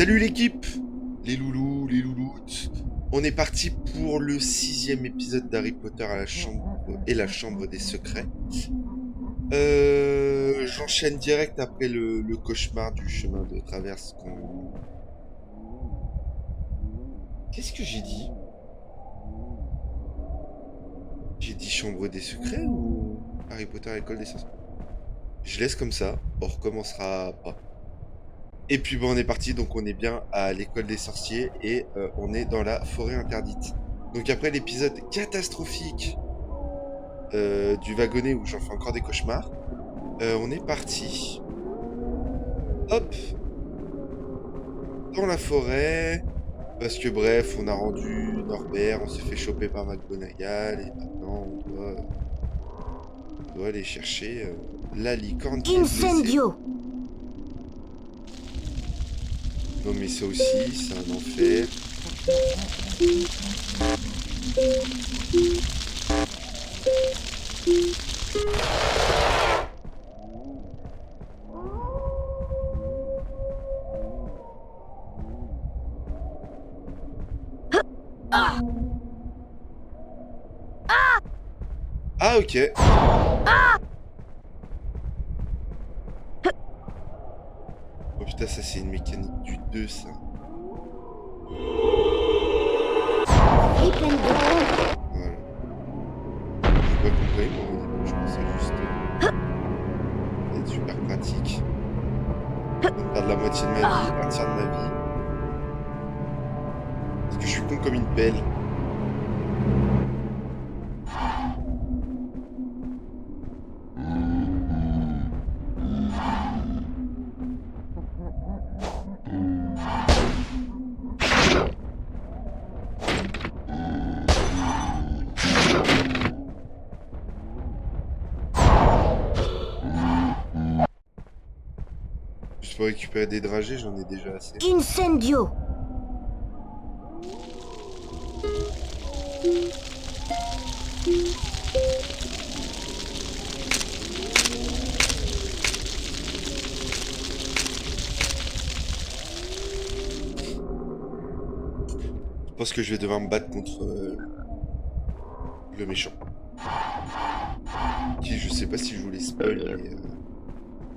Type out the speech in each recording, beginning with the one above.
Salut l'équipe, les loulous, les louloutes. On est parti pour le 6e épisode d'Harry Potter à la chambre et la chambre des secrets. J'enchaîne direct après le cauchemar du chemin de traverse qu'on... Qu'est-ce que j'ai dit? J'ai dit chambre des secrets ou Harry Potter à l'école des sorciers? Je laisse comme ça, on recommencera pas. Et puis bon, on est parti, donc on est bien à l'école des sorciers et on est dans la forêt interdite. Donc après l'épisode catastrophique du wagonnet où j'en fais encore des cauchemars, on est parti. Hop, dans la forêt. Parce que bref, on a rendu Norbert, on s'est fait choper par McGonagall et maintenant on doit aller chercher la licorne qui est blessée. Incendio! Non mais ça aussi, c'est un enfer. Ah ok. Oh putain, ça c'est une mécanique du 2 ça. Flipendo! Voilà. J'ai pas compris, moi au début je pensais juste être super pratique. Je vais perdre la moitié de ma vie, un tiers de ma vie. Parce que je suis con comme une pelle. Juste pour récupérer des dragées, j'en ai déjà assez. Incendio! Je pense que je vais devoir me battre contre le méchant. Qui, je sais pas si je vous les spoil, mais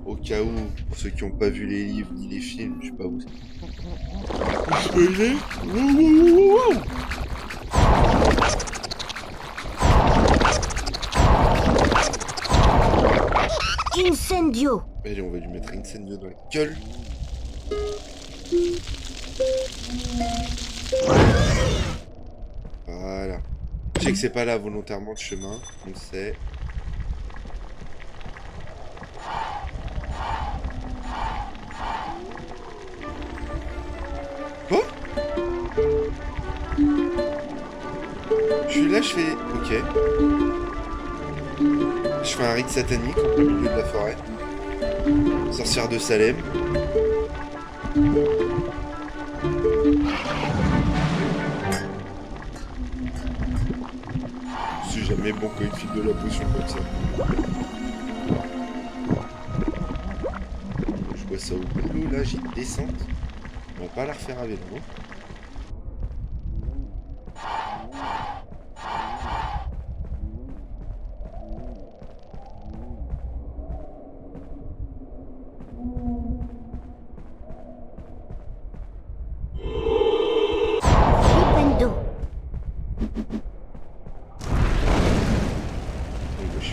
au cas où, pour ceux qui n'ont pas vu les livres ni les films, je sais pas où. Spoiler? Incendio! Allez, on va lui mettre un incendio dans la gueule. Voilà. Je sais que c'est pas là volontairement le chemin, on le sait. Quoi? Je suis là, je fais... Ok. Je fais un rite satanique en plein milieu de la forêt. Sorcière de Salem. C'est jamais bon quand il file de la potion comme ça. Je vois ça au boulot là, j'ai une descente. On va pas la refaire à vélo. Hein. Flipendo! Wesh.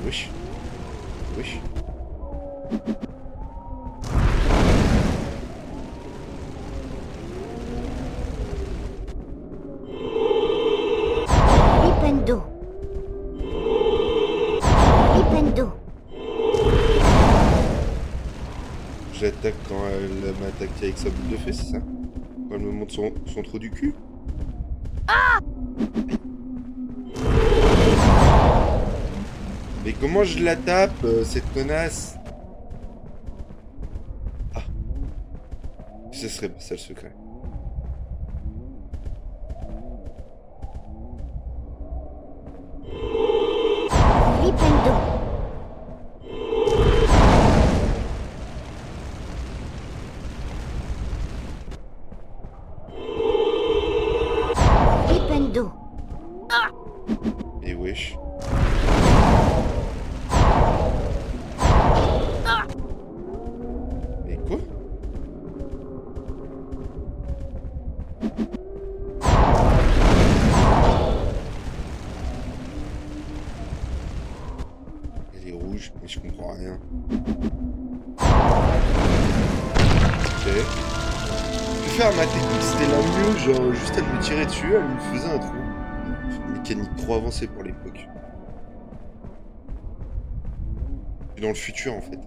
Wesh. Wesh. Flipendo! Flipendo! J'attaque quand elle m'a attaqué avec sa boule de feu, c'est ça? Quand elle me montre son trou du cul? Mais comment je la tape, cette connasse? Ah. Ce serait ça le secret. Flipendo! rouge, mais je comprends rien. Ok. Je vais faire ma technique, c'était la mieux, genre juste elle me tirait dessus, elle me faisait un trou. Mécanique trop avancée pour l'époque. Dans le futur en fait.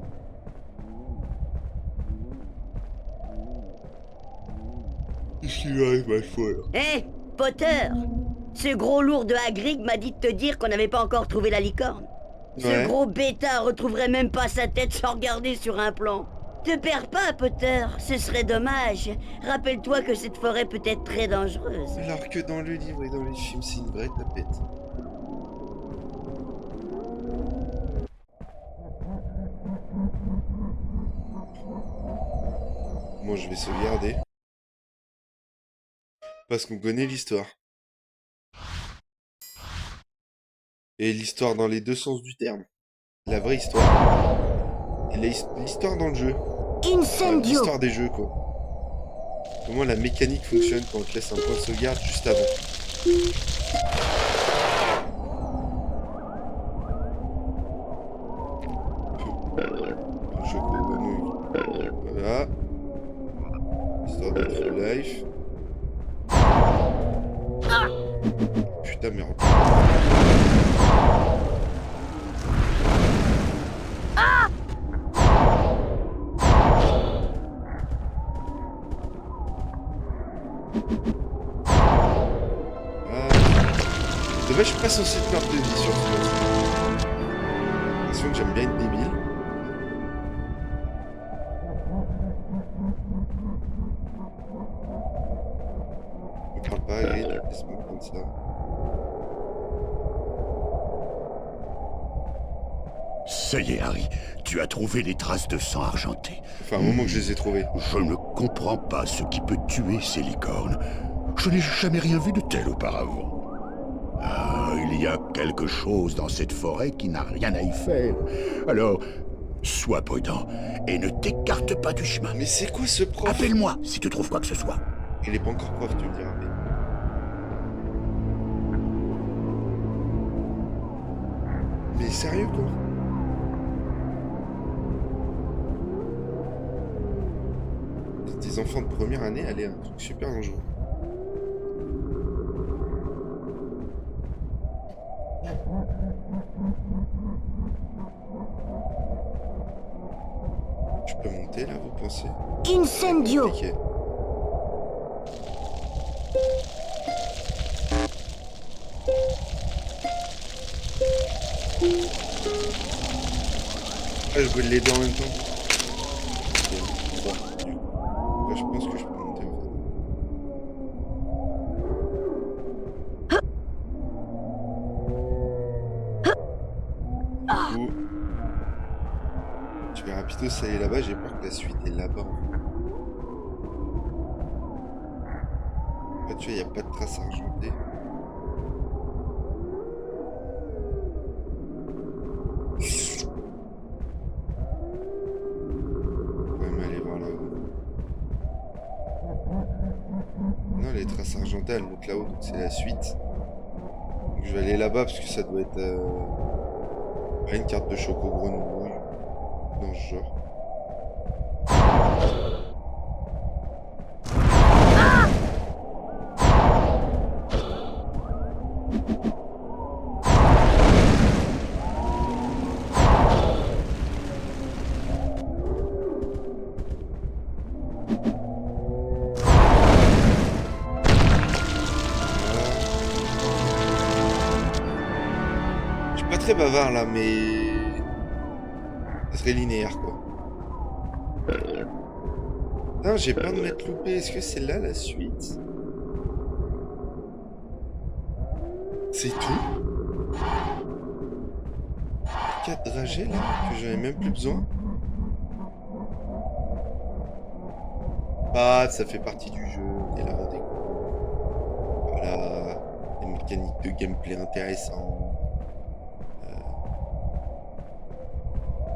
Qu'est-ce qui lui arrive à ce fois là? Hé, Potter! Ce gros lourd de Hagrid m'a dit de te dire qu'on n'avait pas encore trouvé la licorne. Ce Ouais. gros bêta retrouverait même pas sa tête sans regarder sur un plan. Te perds pas, Potter, ce serait dommage. Rappelle-toi que cette forêt peut être très dangereuse. Alors que dans le livre et dans les films, c'est une vraie tapette. Moi, je vais sauvegarder. Parce qu'on connaît l'histoire. Et l'histoire dans les deux sens du terme. La vraie histoire. Et l'histoire dans le jeu. Enfin, Incendio. l'histoire des jeux, quoi. Comment la mécanique fonctionne quand on te laisse un point de sauvegarde juste avant. Choco grenouille. Voilà. Histoire de True Life. Putain, merde. Ah. Dommage, je suis pas censé te perdre de vie sur ce jeu. J'ai l'impression que j'aime bien être débile. Ne parle pas, Hagrid, laisse-moi prendre ça. Ça y est, Harry, tu as trouvé les traces de sang argenté. Ça fait un moment que je les ai trouvés. Je ne comprends pas ce qui peut tuer ces licornes. Je n'ai jamais rien vu de tel auparavant. Ah, il y a quelque chose dans cette forêt qui n'a rien à y faire. Alors, sois prudent et ne t'écarte pas du chemin. Mais c'est quoi ce prof? Appelle-moi si tu trouves quoi que ce soit. Il est pas encore prof, tu me diras. Mais sérieux, quoi? Des enfants de première année, elle est un truc super dangereux. Je peux monter là, vous pensez? Incendio. Ok. Ah, je veux l'aider en même temps. Ok, 3, du coup. Là, je pense que je peux monter en fait. Du coup, je vais rapido aller là-bas, j'ai peur que la suite est là-bas en fait. Ah, tu vois, il n'y a pas de traces argentées. On va même aller voir là-haut. Non, les traces argentées, elles montent là-haut, donc c'est la suite. Donc je vais aller là-bas parce que ça doit être une carte de choco grenouille dans ce genre. Je suis pas très bavard là, mais ça serait linéaire quoi. Putain, j'ai peur de m'être loupé. Est-ce que c'est là la suite? C'est tout? Quatre dragées là, que j'en ai même plus besoin. Ah, ça fait partie du jeu. Et là, on découvre. Voilà, des mécaniques de gameplay intéressantes.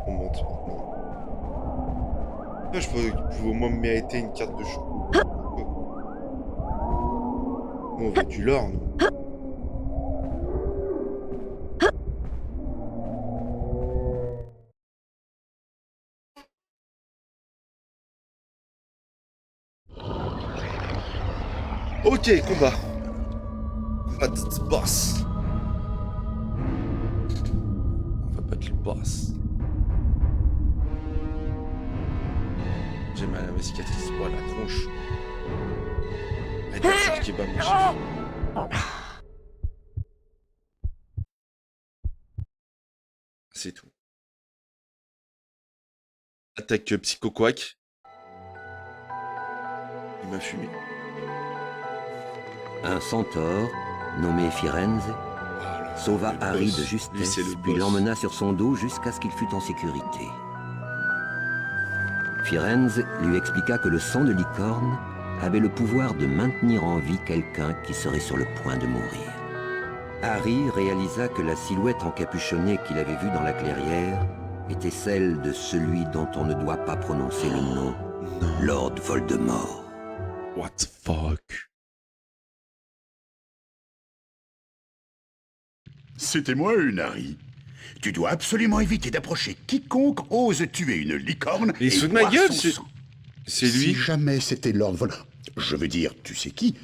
On monte maintenant. Ah, je pouvais au moins me mériter une carte de chocolat. On veut du lore, nous. Ok, combat. Combat de boss. On va battre le boss. J'ai mal à ma cicatrice. Oh, la tronche. Arrête de dire kebab, mon chef. C'est tout. Attaque Psycho Quack. Il m'a fumé. Un centaure, nommé Firenze, sauva le Harry boss. de Lui, justesse, c'est le puis boss. l'emmena sur son dos jusqu'à ce qu'il fût en sécurité. Firenze lui expliqua que le sang de licorne avait le pouvoir de maintenir en vie quelqu'un qui serait sur le point de mourir. Harry réalisa que la silhouette encapuchonnée qu'il avait vue dans la clairière était celle de celui dont on ne doit pas prononcer le nom, Non. Lord Voldemort. What the fuck? C'était moi, Harry. Tu dois absolument éviter d'approcher quiconque ose tuer une licorne Mais il se et fout de ma boire gueule, son c'est- sang. C'est Si lui. jamais c'était Lord Voldemort, je veux dire, tu sais qui,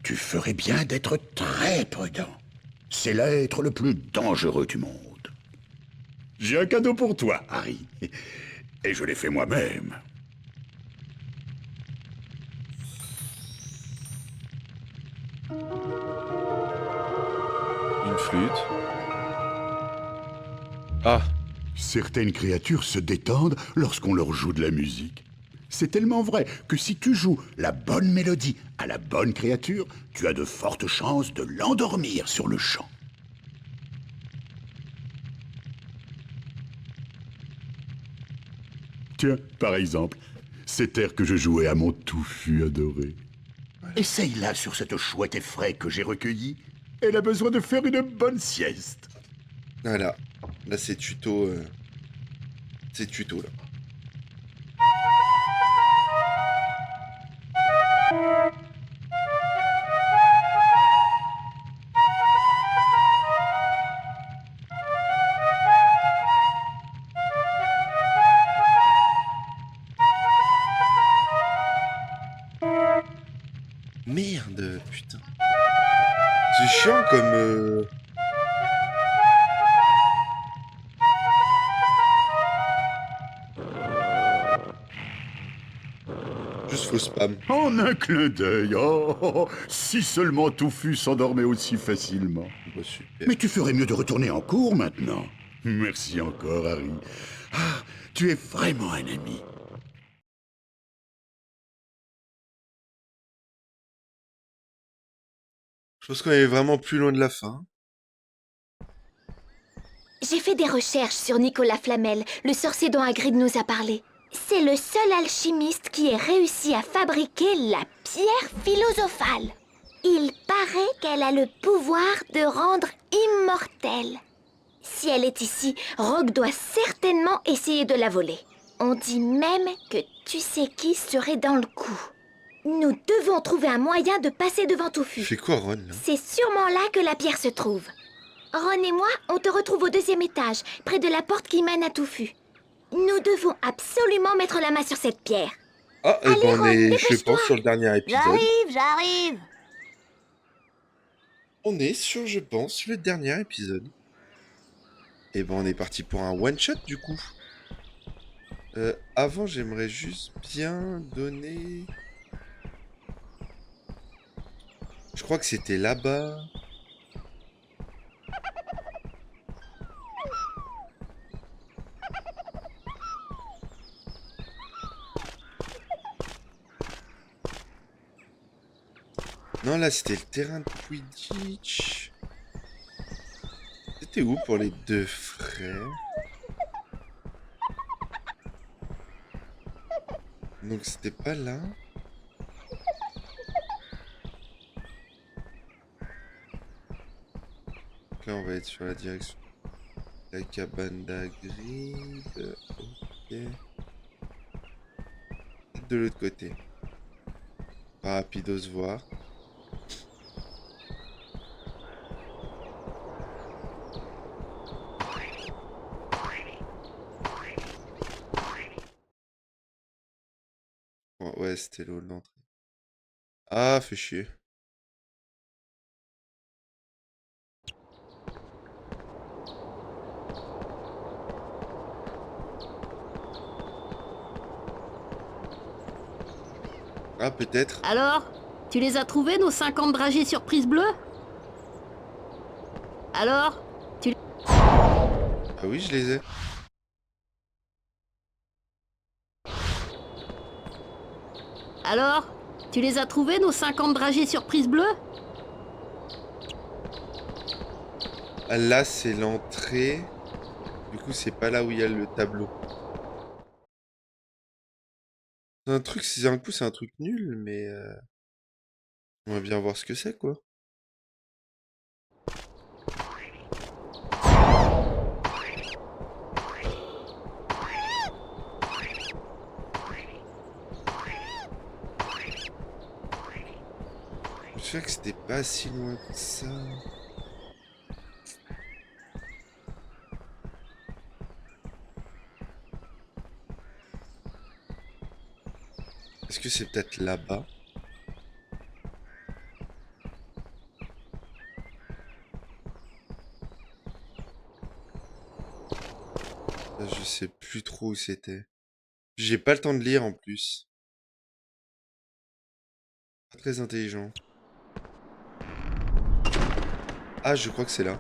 tu ferais bien d'être très prudent. C'est l'être le plus dangereux du monde. J'ai un cadeau pour toi, Harry. Et je l'ai fait moi-même. Une flûte. Ah, Certaines créatures se détendent lorsqu'on leur joue de la musique. C'est tellement vrai que si tu joues la bonne mélodie à la bonne créature, tu as de fortes chances de l'endormir sur le champ. Tiens, par exemple, cet air que je jouais à mon touffu adoré. Essaye-la sur cette chouette effraie que j'ai recueillie. Elle a besoin de faire une bonne sieste. voilà. Là, c'est tuto. C'est tuto, là. Merde, putain. C'est chiant comme... Juste faux spam. En un clin d'œil, oh, si seulement Touffu s'endormait aussi facilement. Bah, super. Mais tu ferais mieux de retourner en cours maintenant. Merci encore, Harry. Ah, tu es vraiment un ami. Je pense qu'on est vraiment plus loin de la fin. J'ai fait des recherches sur Nicolas Flamel, le sorcier dont Hagrid nous a parlé. C'est le seul alchimiste qui ait réussi à fabriquer la pierre philosophale. Il paraît qu'elle a le pouvoir de rendre immortelle. Si elle est ici, Rogue doit certainement essayer de la voler. On dit même que tu sais qui serait dans le coup. Nous devons trouver un moyen de passer devant Il Touffu. fait quoi, Ron, là? C'est sûrement là que la pierre se trouve. Ron et moi, on te retrouve au 2e étage, près de la porte qui mène à Touffu. Nous devons absolument mettre la main sur cette pierre. Ah, Allez, ben on Ron, est, je dépêche-toi. pense, sur le dernier épisode. J'arrive. On est sur, je pense, le dernier épisode. Et ben on est parti pour un one-shot, du coup. Avant, j'aimerais juste bien donner... Je crois que c'était là-bas. Non, là, c'était le terrain de Quidditch. C'était où pour les deux frères? Donc, c'était pas là. Donc là, on va être sur la direction. La cabane d'Hagrid. Ok. De l'autre côté. Pas rapidos voir. Bon, ouais, c'était le hall d'entrée. Ah, fait chier. Ah, peut-être. Alors, tu les as trouvés, nos 50 dragées surprise bleues? Alors, Ah oui, je les ai. alors, tu les as trouvés, nos 50 dragées surprise bleues? Ah, là, c'est l'entrée. Du coup, c'est pas là où il y a le tableau. C'est un truc, c'est un coup, c'est un truc nul, mais on va bien voir ce que c'est, quoi. Je me souviens que c'était pas si loin que ça. Est-ce que c'est peut-être là-bas? Je sais plus trop où c'était. J'ai pas le temps de lire en plus. Pas très intelligent. Ah, je crois que c'est là.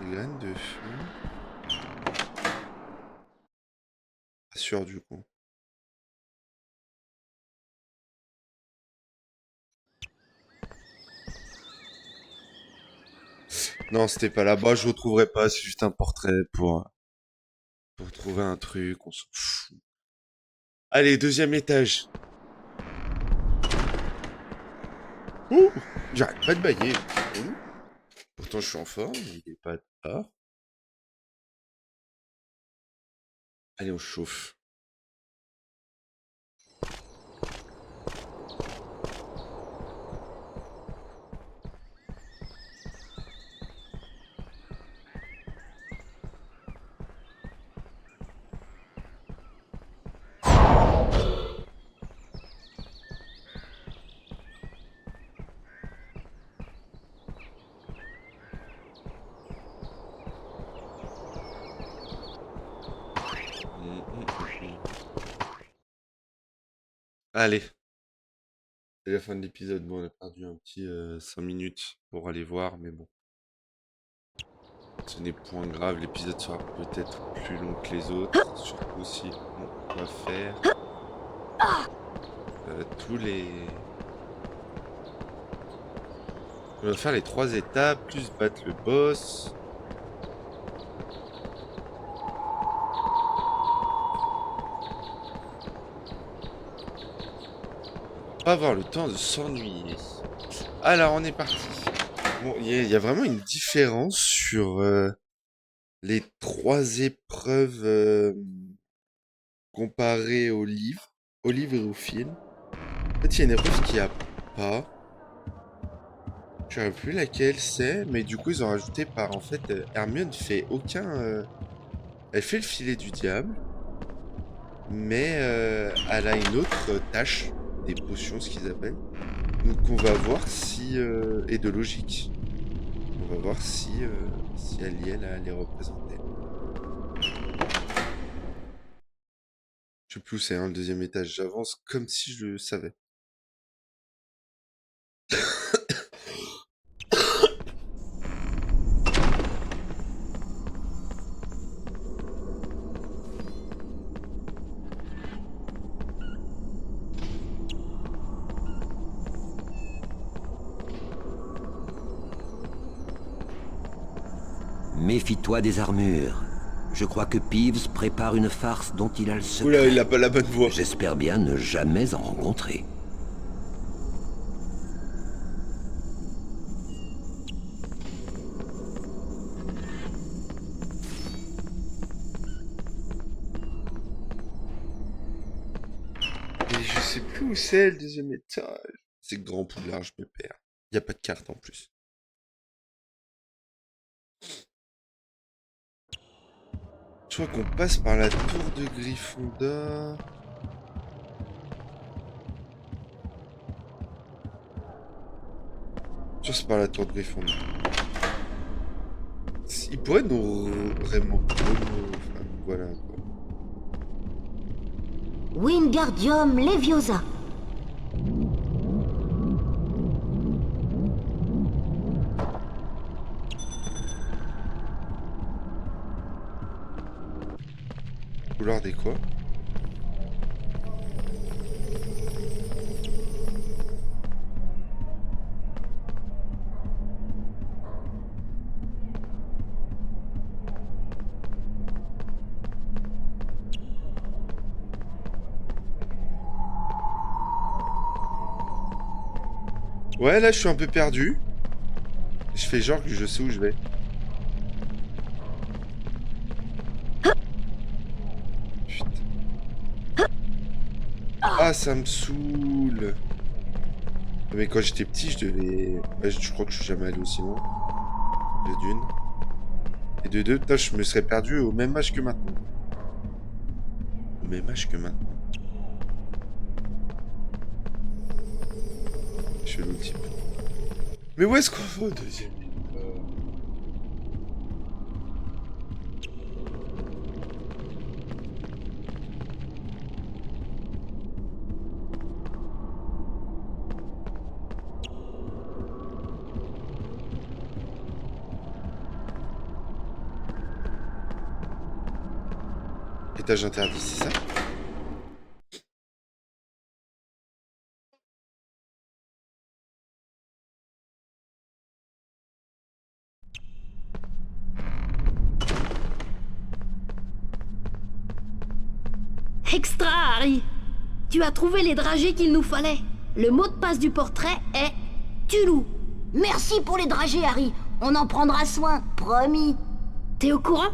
Les graines de feu. Pas sûr du coup. Non, c'était pas là-bas, je retrouverai pas, c'est juste un portrait pour trouver un truc, on s'en fout. Allez, deuxième étage. Ouh, j'arrête pas de bailler. Ouh. Pourtant, je suis en forme, il est pas tard. Allez, on chauffe. Allez, c'est la fin de l'épisode. Bon, on a perdu un petit 5 minutes pour aller voir, mais bon. Ce n'est point grave, l'épisode sera peut-être plus long que les autres. Surtout si on va faire tous les... On va faire les 3 étapes, plus battre le boss. Pas avoir le temps de s'ennuyer. Alors, on est parti. Bon, il y a vraiment une différence sur les 3 épreuves comparées au livre et au film. En fait, il y a une épreuve qu'il n'y a pas. Je ne sais plus laquelle c'est, mais du coup, ils ont rajouté par, en fait, Hermione fait aucun... Elle fait le filet du diable, mais elle a une autre tâche, des potions, ce qu'ils appellent. Donc on va voir si... et de logique. On va voir si elle y est là, elle est représentée. Je sais plus où c'est, hein, le deuxième étage. J'avance comme si je le savais. Méfie-toi des armures. Je crois que Peeves prépare une farce dont il a le secret. Oula, il a pas la bonne voix. J'espère bien ne jamais en rencontrer. Et je sais plus où c'est le deuxième étage. C'est Grand Poudlard, je me perds. Il n'y a pas de carte en plus. Je crois qu'on passe par la tour de Gryffondor. Je crois que c'est par la tour de Gryffondor. Il pourrait nous... Vraiment... Enfin, voilà quoi. Wingardium Leviosa. Couloir des quoi? Ouais, là, je suis un peu perdu. Je fais genre que je sais où je vais. Putain. Ah, ça me saoule. Mais quand j'étais petit, je devais... Ouais, je crois que je suis jamais allé aussi loin. De d'une. Et de deux, putain, je me serais perdu au même âge que maintenant. Au même âge que maintenant. Chelou le type. Mais où est-ce qu'on va au deuxième niveau? Étage interdit, c'est ça? Extra, Harry. Tu as trouvé les dragées qu'il nous fallait. Le mot de passe du portrait est Tulou. Merci pour les dragées, Harry. On en prendra soin, promis. T'es au courant?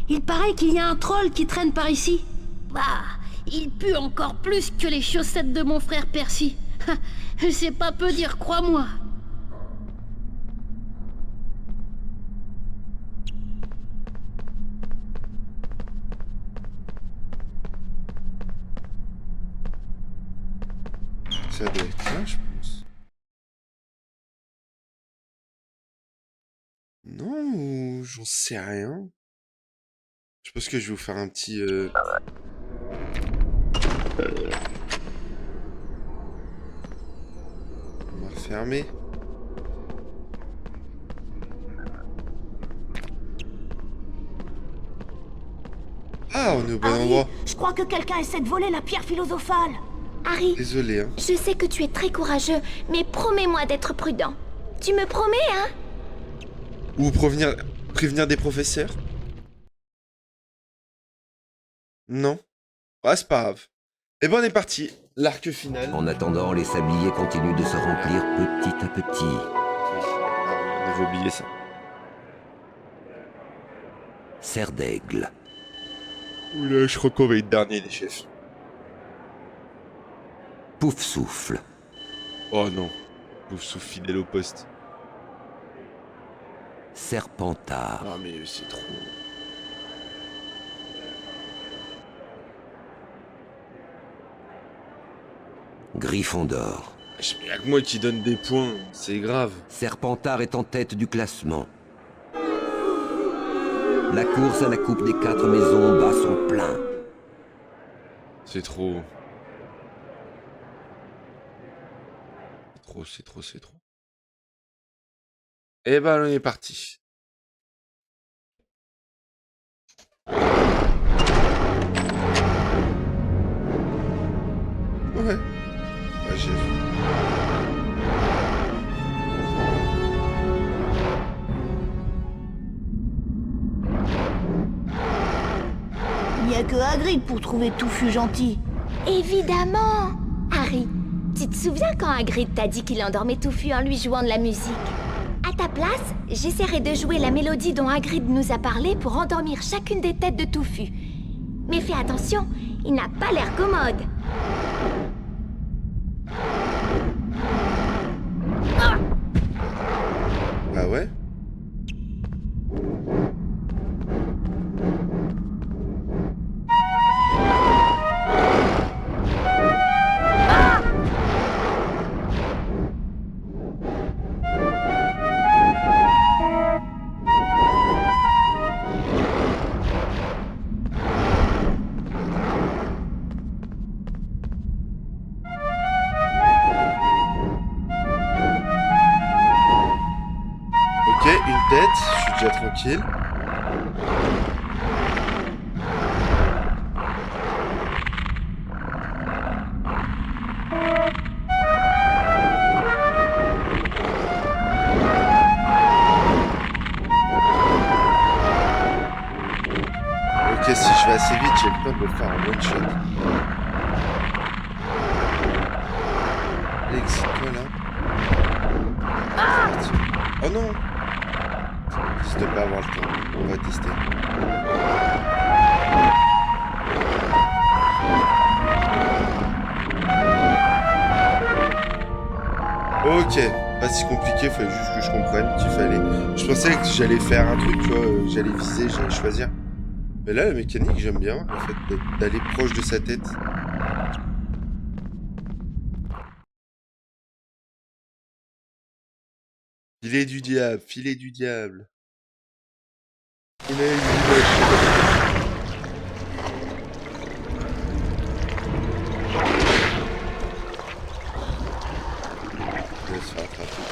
Il paraît qu'il y a un troll qui traîne par ici. Bah, il pue encore plus que les chaussettes de mon frère Percy. C'est pas peu dire, crois-moi. Ça doit être ça, je pense. Non, ou j'en sais rien. Je pense que je vais vous faire un petit... On va refermer. Ah, on est au bon endroit. Je crois que quelqu'un essaie de voler la pierre philosophale. Harry, Désolé, hein. je sais que tu es très courageux, mais promets-moi d'être prudent. Tu me promets, hein? Ou prévenir des professeurs? Non. Ah, c'est pas grave. Eh ben, on est parti. L'arc final. En attendant, les sabliers continuent de se remplir petit à petit. On avait oublié ça. Serre d'aigle. Oula, je crois qu'on va être dernier, les chefs. Pouf souffle. Oh non. Vous souffle fidèle au poste. Serpentard. Ah, mais c'est trop... Gryffondor. Il y a que moi qui donne des points, c'est grave. Serpentard est en tête du classement. La course à la coupe des 4 maisons bat son plein. C'est trop. C'est trop. Eh ben, on est parti. Ouais. Ouais, j'ai vu. Il n'y a que Hagrid pour trouver Touffu gentil. Évidemment! Harry, tu te souviens quand Hagrid t'a dit qu'il endormait Touffu en lui jouant de la musique? À ta place, j'essaierai de jouer la mélodie dont Hagrid nous a parlé pour endormir chacune des têtes de Touffu. Mais fais attention, il n'a pas l'air commode. Ah ouais? tranquille. Ok, si je vais assez vite, j'ai le temps de le faire en one shot. Alex, c'est quoi là? Oh non! Juste de pas avoir le temps, on va tester. Ok, pas si compliqué, fallait juste que je comprenne qu'il fallait. Je pensais que j'allais faire un truc, tu vois, j'allais viser, j'allais choisir. Mais là, la mécanique, j'aime bien, le fait d'aller proche de sa tête. Filet du diable, filet du diable. Il a eu du Il va se faire attraper.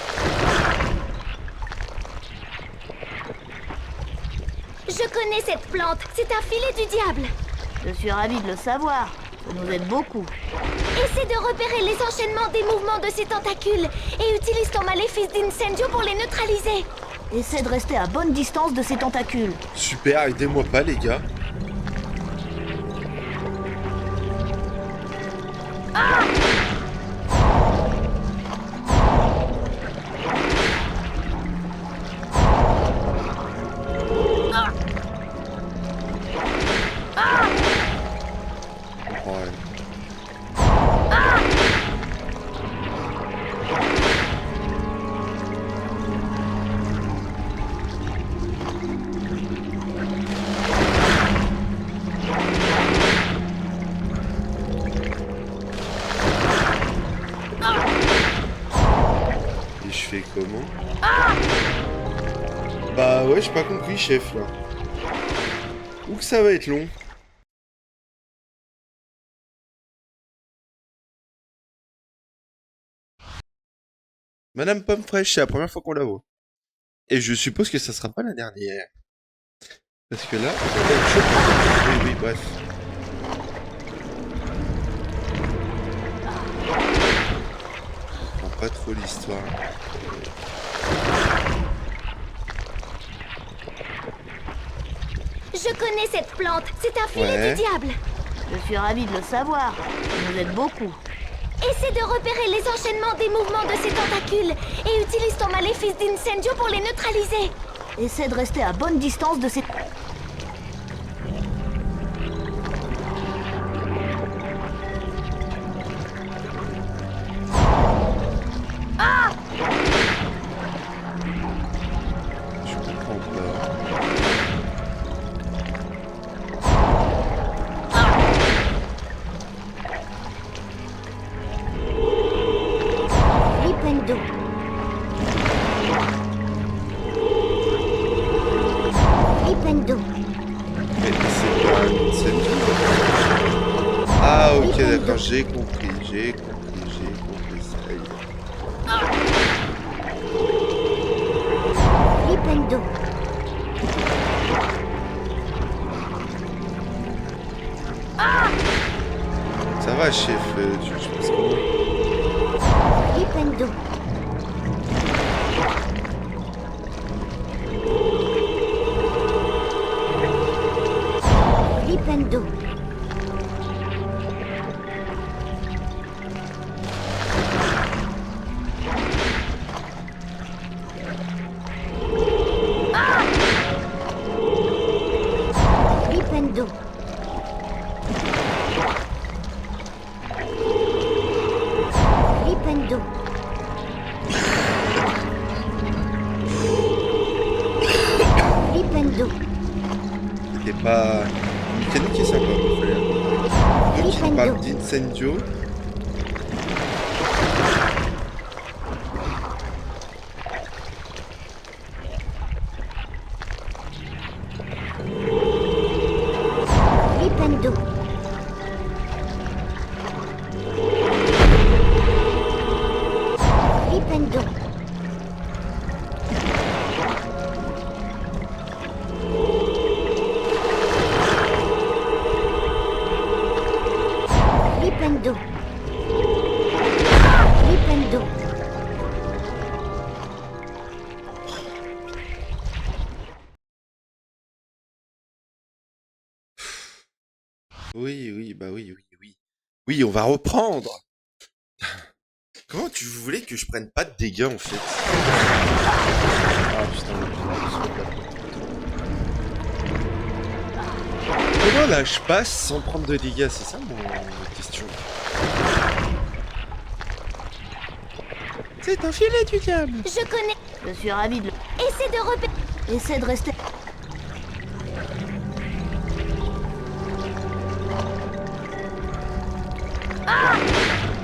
Je connais cette plante, c'est un filet du diable. Je suis ravi de le savoir. Ça nous aide beaucoup. Essaie de repérer les enchaînements des mouvements de ces tentacules et utilise ton maléfice d'incendio pour les neutraliser. Essaie de rester à bonne distance de ces tentacules. Super, aidez-moi pas, les gars. Ouais. Et je fais comment? Bah ouais, j'ai pas compris, chef, là. Ou que ça va être long. Madame Pomme Fraîche, c'est la première fois qu'on la voit. Et je suppose que ça sera pas la dernière. Parce que là, ça va être chaud. Oui, oui, bref. Je comprends pas trop l'histoire. Je connais cette plante, c'est un filet Ouais. du diable. Je suis ravi de le savoir. Ça nous aide beaucoup. Essaie de repérer les enchaînements des mouvements de ces tentacules et utilise ton maléfice d'incendio pour les neutraliser. Essaie de rester à bonne distance de ces... Je comprends pas. Flipendo. Flipendo. Mais c'est pas une scène. Ah ok, d'accord, j'ai compris, j'ai compris, ça y est. Flipendo. Ça va, chef, tu penses comment? Flipendo. Flipendo. Flipendo. Flipendo. Flipendo. C'était pas... La mécanique est sympa, il fallait... Donc il parle d'incendio. Flipendo. Flipendo. Flipendo. Flipendo. Oui, bah oui, oui, oui. Oui, on va reprendre. Comment tu voulais que je prenne pas de dégâts en fait? Ah putain, comment là je passe sans prendre de dégâts? C'est ça ma question. C'est un filet du diable. Je connais. Je suis ravi de le... Essaie de repérer. Essaie de rester...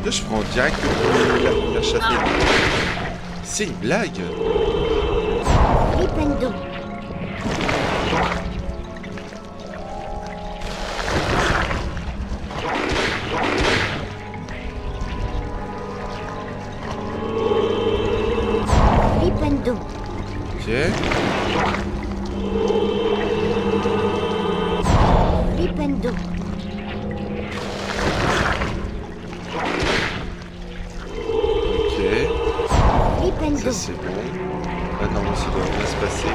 Là je prends direct la châtaigne. C'est une blague. Flipendo. Flipendo. Ok. Flipendo. Ok. Flipendo. Ça c'est bon. Ah non, ça doit bien se passer.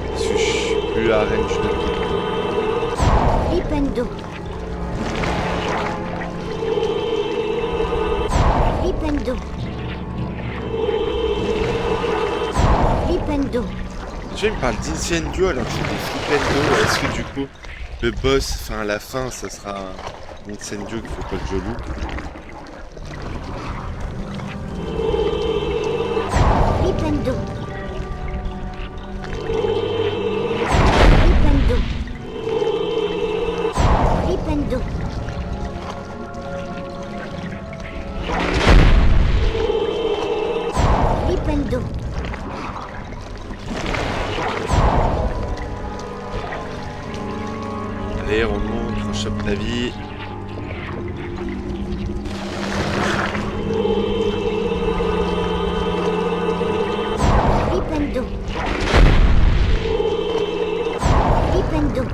Parce que je suis plus à Rennes, je dois... Flipendo. Flipendo. Flipendo. Déjà, il me parle d'incendio alors que c'est des flipendo. Est-ce que du coup, le boss, enfin à la fin, ça sera un incendio qu'il faut pas que je loupe? Flipendo. Flipendo. Flipendo. Flipendo. Allez, on monte, on chope la vie. Flipendo. Flipendo.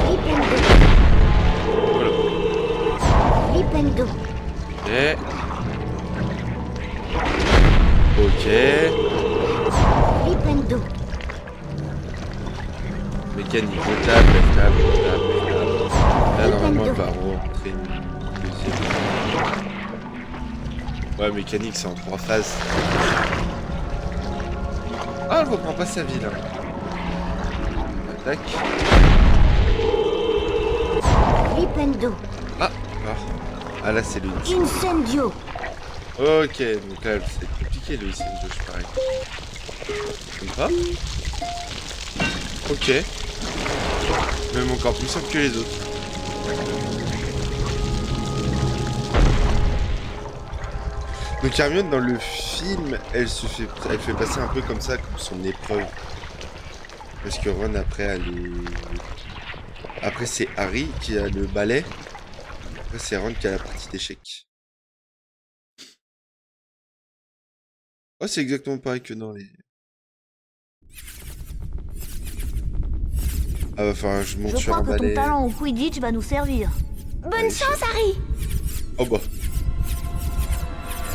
Flipendo. Voilà. Flipendo. Ok. Flipendo. Mécanique, je tape, je tape, je tape, je tape. Là, normalement, elle va rentrer une deuxième. Ouais, mécanique, c'est en 3 phases. Ah, elle reprend pas sa vie, là. Attaque. Flipendo. Ah, ah là, c'est le... Incendio. Ok, donc là, c'est compliqué, le incendio, je parie. Comme pas. Ok. Même encore plus simple que les autres. Donc Hermione dans le film, elle fait passer un peu comme ça, comme son épreuve. Parce que Ron après c'est Harry qui a le balai. Après c'est Ron qui a la partie d'échecs. Oh, c'est exactement pareil que dans les... Ah, va falloir que je monte Je sur crois un que ton balai. talent au Quidditch va nous servir. Bonne Allez, chance, Harry. Oh bah.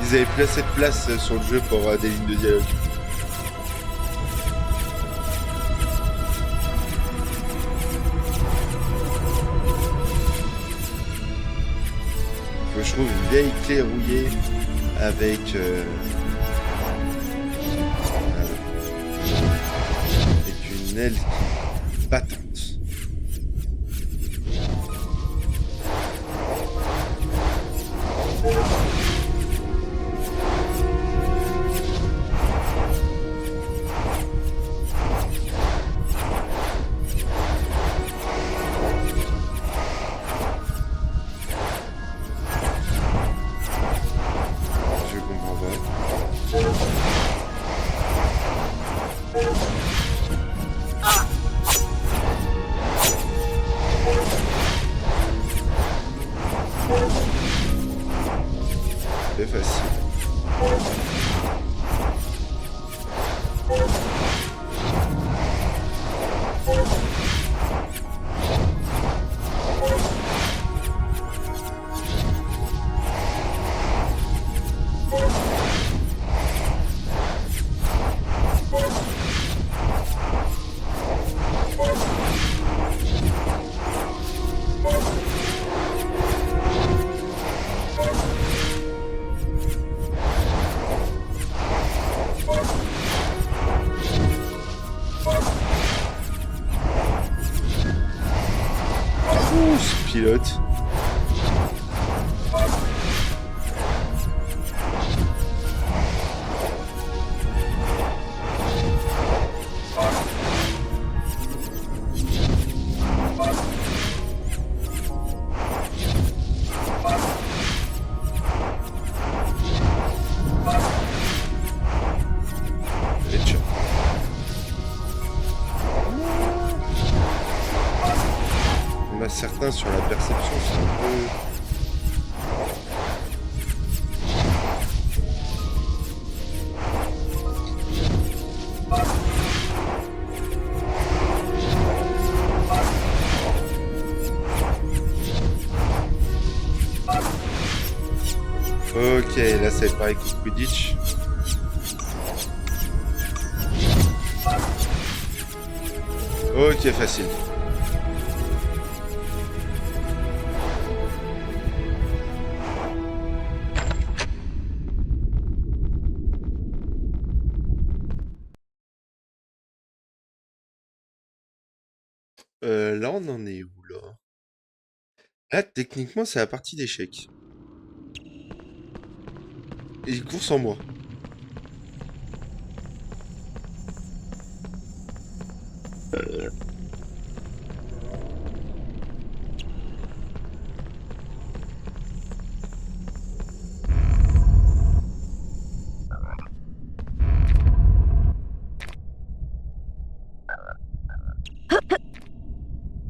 Ils avaient plus assez de place sur le jeu pour avoir des lignes de dialogue. Faut que je trouve une vieille clé rouillée avec... avec une aile battante. Je comprends pas. C'est facile. certains sur la perception, c'est un peu... Ok, là c'est pareil que Quidditch. Ok, facile. Là on en est où là? Là techniquement c'est la partie d'échecs. Et il court sans moi.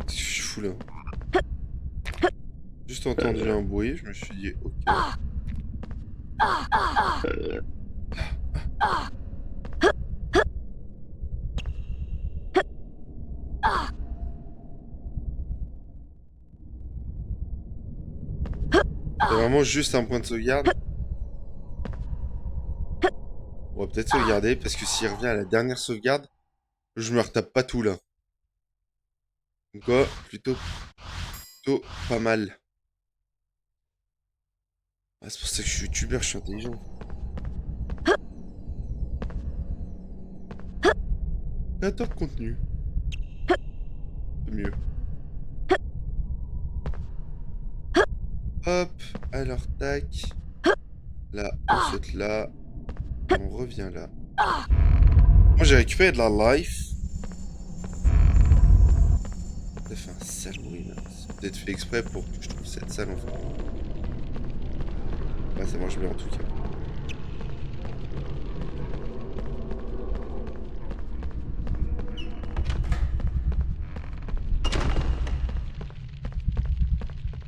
Qu'est-ce que je suis fou là? Juste entendu un bruit, je me suis dit ok. C'est vraiment juste un point de sauvegarde. On va peut-être sauvegarder parce que s'il revient à la dernière sauvegarde, je me retape pas tout là. Donc plutôt pas mal. Ah, c'est pour ça que je suis youtubeur, je suis intelligent. Créateur de contenu. C'est mieux. Hop, alors tac. Là, on saute là. On revient là. Moi j'ai récupéré de la life. Ça fait un sale bruit là. C'est peut-être fait exprès pour que je trouve cette salle en fait. Ouais, ça marche bien en tout cas.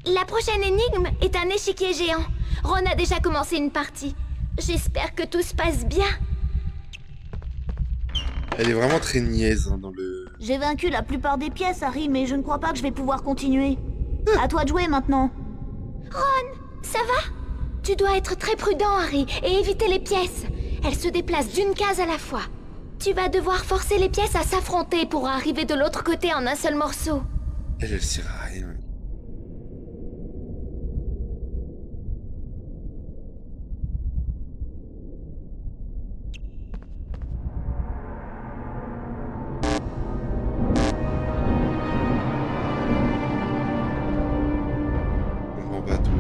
La prochaine énigme est un échiquier géant. Ron a déjà commencé une partie. J'espère que tout se passe bien. Elle est vraiment très niaise hein, dans le... J'ai vaincu la plupart des pièces, Harry, mais je ne crois pas que je vais pouvoir continuer. À toi de jouer maintenant. Ron, ça va? Tu dois être très prudent, Harry, et éviter les pièces. Elles se déplacent d'une case à la fois. Tu vas devoir forcer les pièces à s'affronter pour arriver de l'autre côté en un seul morceau. Elle sert à rien. Je comprends pas tout.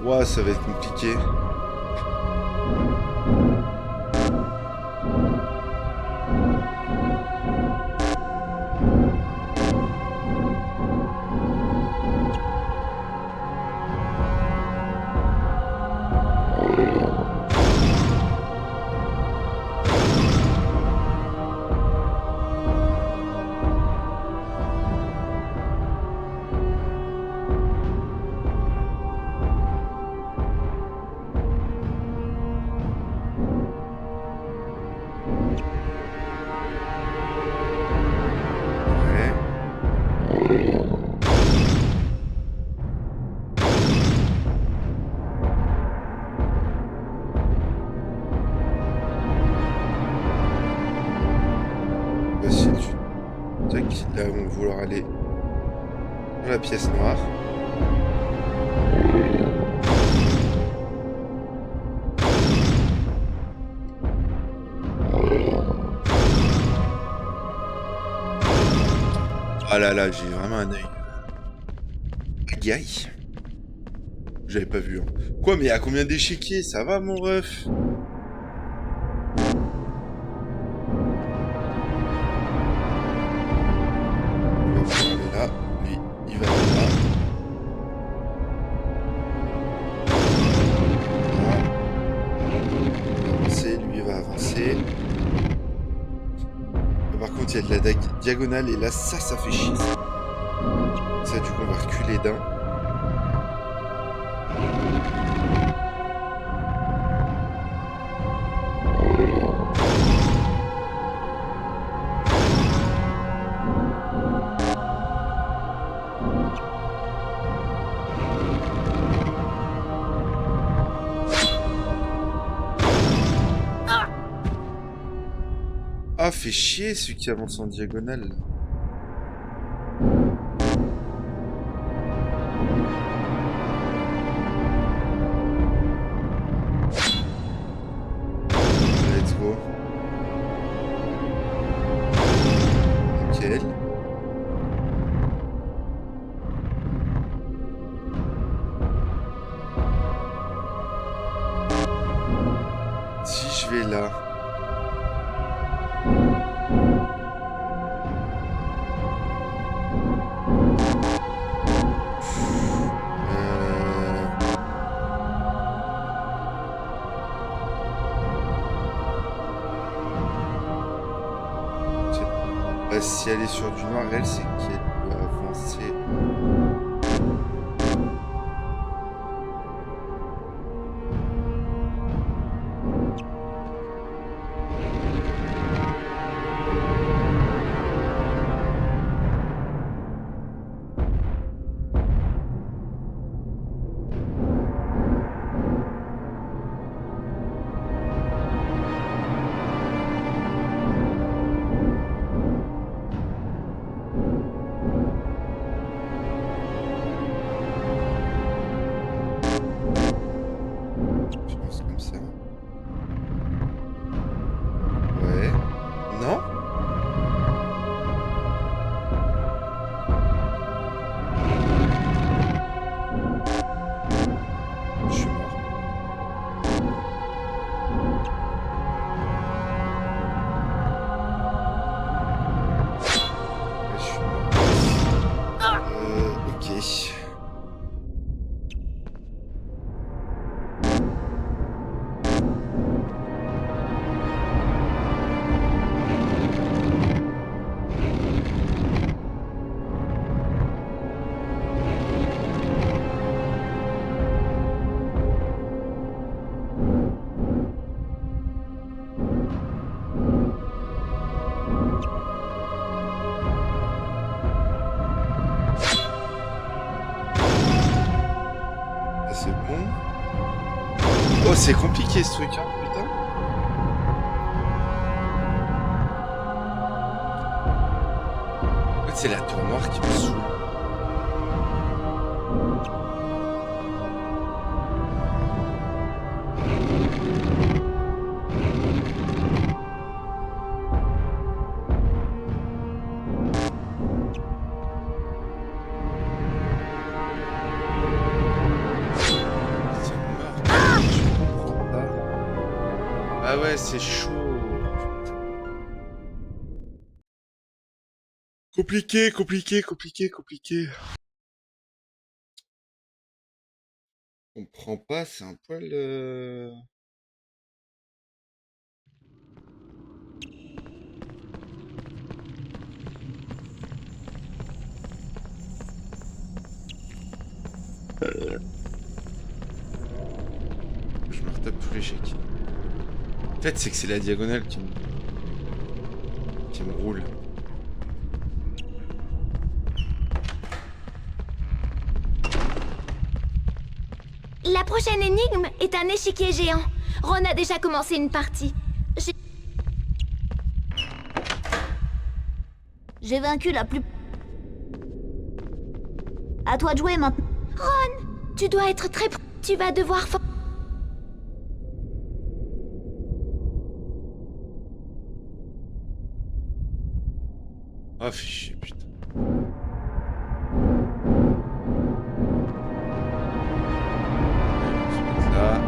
Ouah, ça va être compliqué. Ouais. Facile, tac, là on va vouloir aller dans la pièce noire. Ah là là, j'ai vraiment un œil. Aïe. J'avais pas vu. Hein. Quoi, mais à combien d'échiquiers? Ça va, mon ref? On va aller là. Lui, il va aller là. Par contre, il y a de la diagonale et là, ça fait chier. Ça, du coup, on va reculer d'un. Ah, fait chier celui qui avance en diagonale. Let's go. Nickel. Si je vais là. Si elle est sur du noir, elle, c'est qu'elle peut avancer. Oh, c'est compliqué ce truc, hein, putain. En fait, c'est la tour noire qui me saoule. Ah ouais, c'est chaud. Compliqué. On comprend pas, c'est un poil... Je me retape tous les chèques. En fait, c'est que c'est la diagonale qui me roule. La prochaine énigme est un échiquier géant. Ron a déjà commencé une partie. J'ai vaincu la plus... À toi de jouer maintenant. Ron, tu dois être très... Tu vas devoir... Ah, fais chier, putain. On va se mettre là.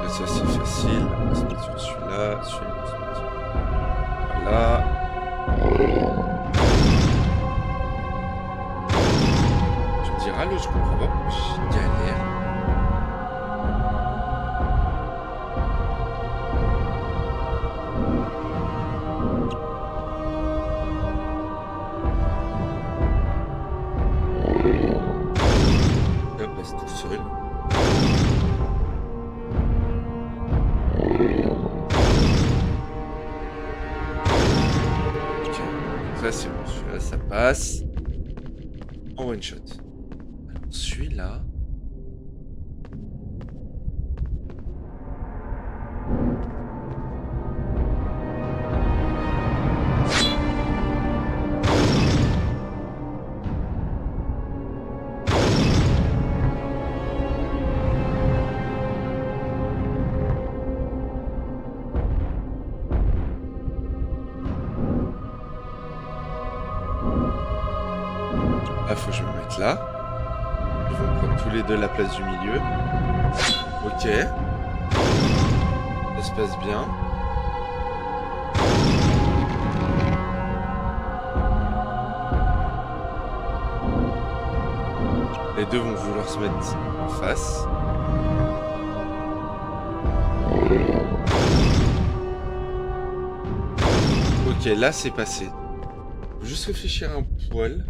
Là, ça c'est facile. On va se mettre sur celui-là. celui-là. Voilà. Tu me diras, je comprends pas pourquoi je galère. Hop, passe tout seul. Ok, ça c'est bon, celui-là ça passe. En one shot. Alors celui-là. Ah, faut que je me mette là. Ils vont prendre tous les deux la place du milieu. Ok. Ça se passe bien. Les deux vont vouloir se mettre en face. Ok, là c'est passé. Faut juste réfléchir un poil.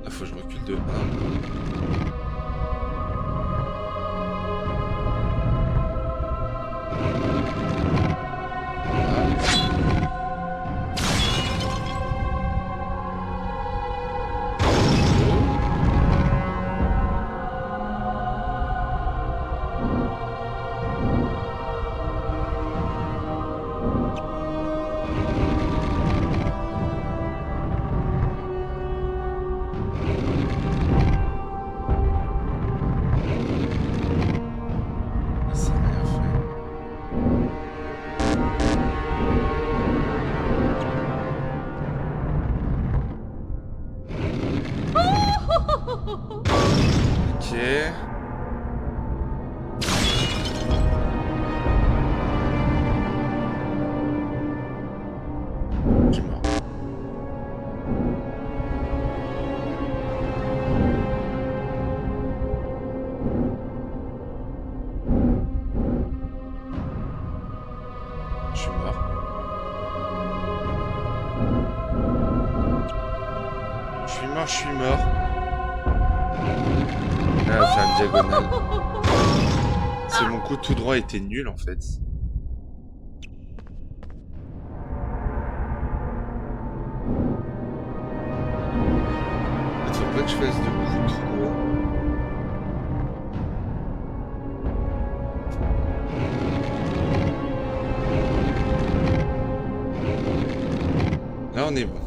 Ah, faut que je recule de 1. Ça n'a rien fait. Ok. Je suis mort. Je suis mort. Je suis mort. Ah, on va faire une diagonale. C'est mon coup tout droit était nul en fait. Il faut pas que je fasse de coup trop. Là on est bon.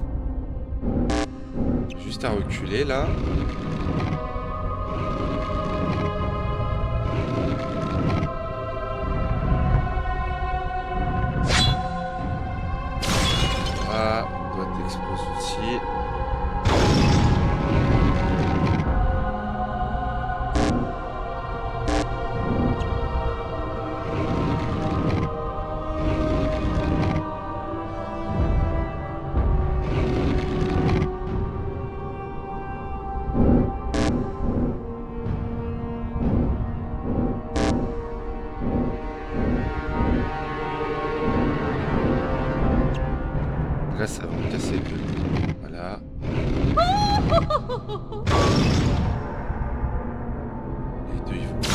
Juste à reculer là. Ah, doit t'expose aussi. Là, ça va me casser deux. Voilà. Les deux, ils vont là.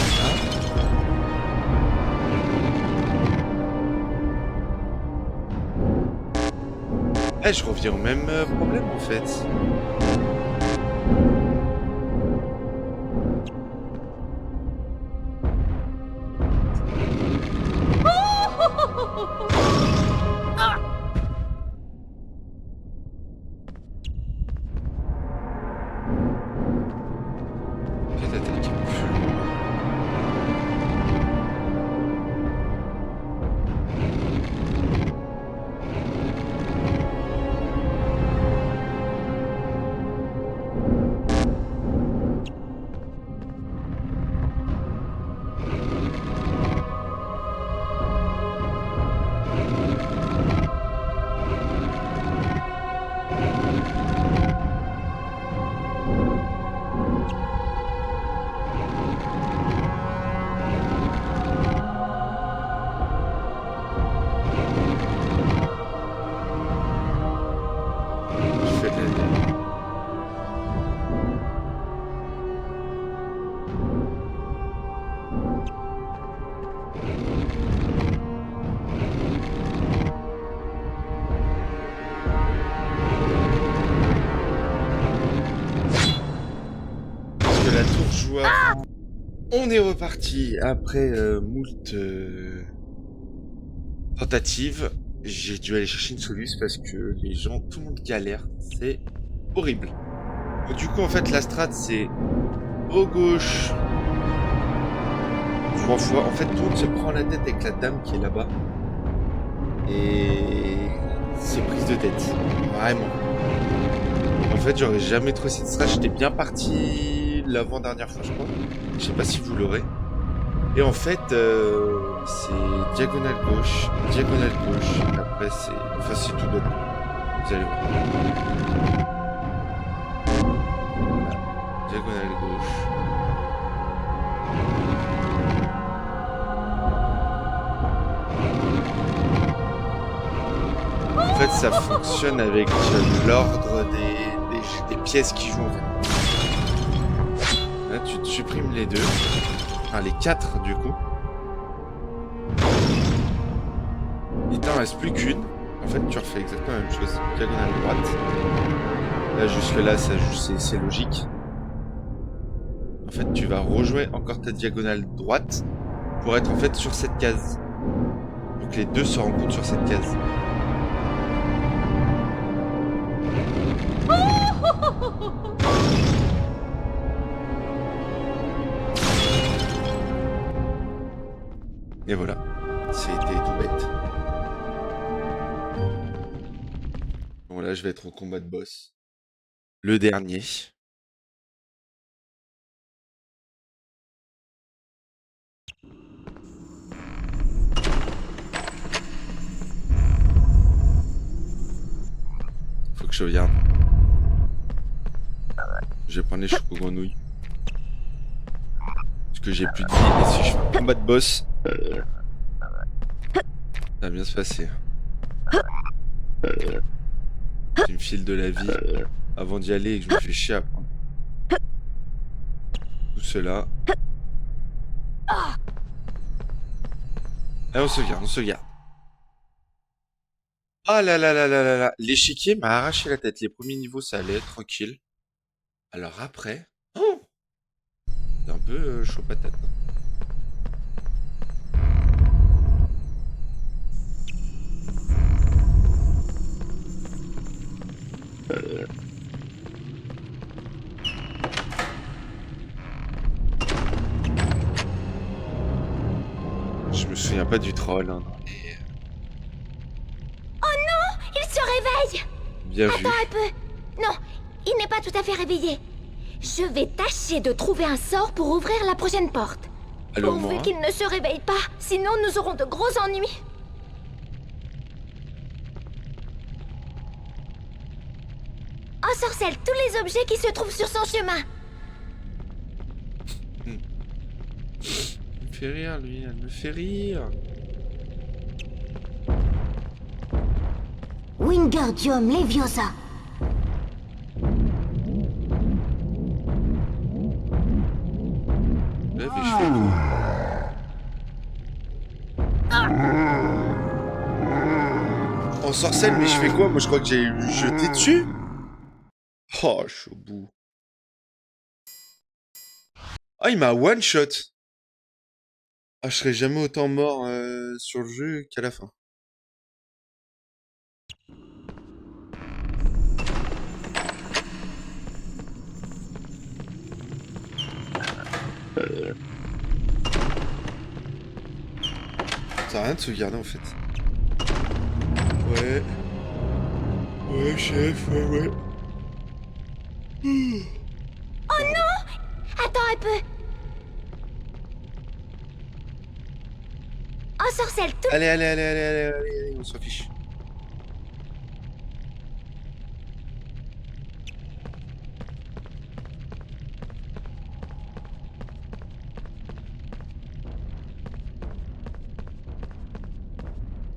Eh, je reviens au même problème en fait. joueurs. On est reparti après moult tentatives. J'ai dû aller chercher une soluce parce que les gens, tout le monde galère. C'est horrible. Donc, du coup, en fait, la strat, c'est au gauche 3 fois. En fait, tout le monde se prend la tête avec la dame qui est là-bas. Et c'est prise de tête. Vraiment. En fait, j'aurais jamais trouvé cette strat. J'étais bien parti l'avant-dernière fois, je crois. Je sais pas si vous l'aurez. Et en fait, c'est diagonale gauche. Après, c'est... Enfin, c'est tout droit. Vous allez voir. Voilà. Diagonale gauche. En fait, ça fonctionne avec l'ordre des pièces qui jouent, en fait. Là, tu te supprimes les deux. Enfin, les 4, du coup. Il t'en reste plus qu'une. En fait, tu refais exactement la même chose. Diagonale droite. Là, jusque-là, c'est logique. En fait, tu vas rejouer encore ta diagonale droite pour être, en fait, sur cette case. Donc, les deux se rencontrent sur cette case. Et voilà, c'était tout bête. Bon là je vais être au combat de boss. Le dernier. Faut que je regarde. Je vais prendre les choco-grenouilles. Parce que j'ai plus de vie. Et si je fais un combat de boss, ça va bien se passer. Tu me files de la vie avant d'y aller et que je me fais chier à prendre. Tout cela. Allez, on se garde. Ah là là là là là là. L'échiquier m'a arraché la tête. Les premiers niveaux, ça allait, tranquille. Alors après... Oh, c'est un peu chaud patate. Je me souviens pas du troll. Hein. Oh non, il se réveille. Bien vu. Attends un peu. Non, il n'est pas tout à fait réveillé. Je vais tâcher de trouver un sort pour ouvrir la prochaine porte. Alors Pourvu moi... qu'il ne se réveille pas, sinon nous aurons de gros ennuis. Ensorcelle tous les objets qui se trouvent sur son chemin. Il me fait rire, lui. Elle me fait rire. Wingardium Leviosa. Là, mais je fais tout. En sorcelle, mais je fais quoi? Moi, je crois que j'ai jeté dessus. Oh, je suis au bout. Ah, il m'a one shot. Ah, je serais jamais autant mort sur le jeu qu'à la fin. Ça sert à rien de sauvegarder en fait. Ouais. Ouais, chef, ouais. Oh non! Attends un peu. Ensorcelle tout... Allez, on s'en fiche.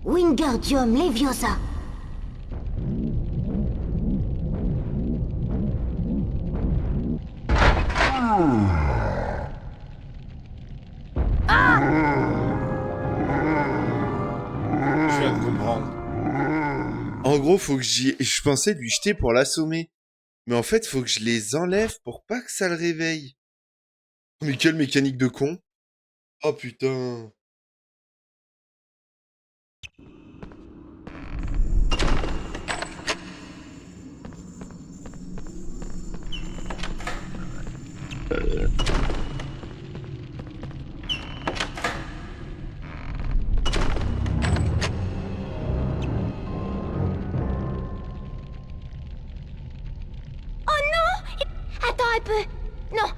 Wingardium Leviosa. Je viens de comprendre. En gros, faut que je pensais lui jeter pour l'assommer. Mais en fait, faut que je les enlève pour pas que ça le réveille. Mais quelle mécanique de con. Oh putain. Attends un peu. Non.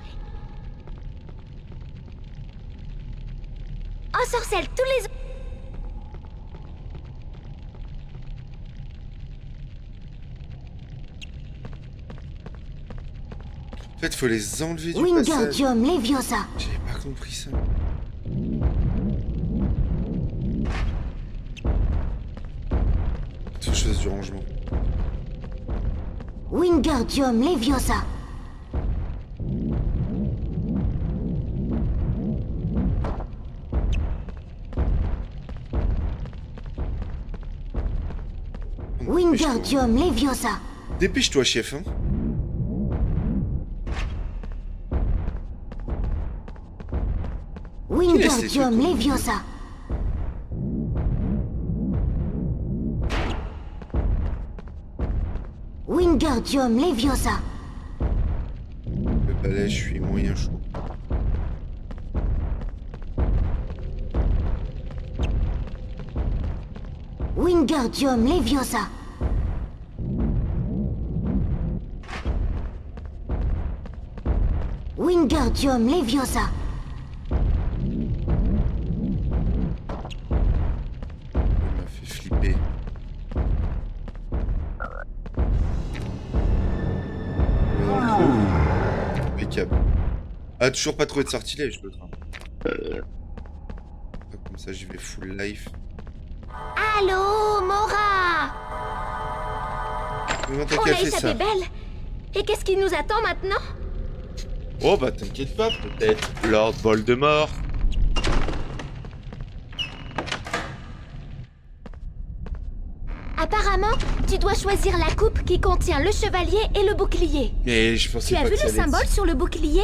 Ensorcelle tous les... En fait, faut les enlever du passage. Wingardium Leviosa. J'avais pas compris ça. Toute chose du rangement. Wingardium Leviosa. Wingardium Leviosa. Dépêche-toi, chef, hein. Wingardium Leviosa. Wingardium Leviosa. Le balai, je suis moyen chaud. Wingardium Leviosa. Wingardium Leviosa. Il m'a fait flipper. Impeccable. Ah, toujours pas trouvé de sortilège, l'autre. Comme ça, j'y vais full life. Allô, Mora. Comment t'as On qu'à a fait ça? échappé belle. Et qu'est-ce qui nous attend maintenant? Oh bah t'inquiète pas, peut-être Lord Voldemort. Apparemment, tu dois choisir la coupe qui contient le chevalier et le bouclier. Mais je pensais Tu as pas vu que ça le allait être- symbole sur le bouclier?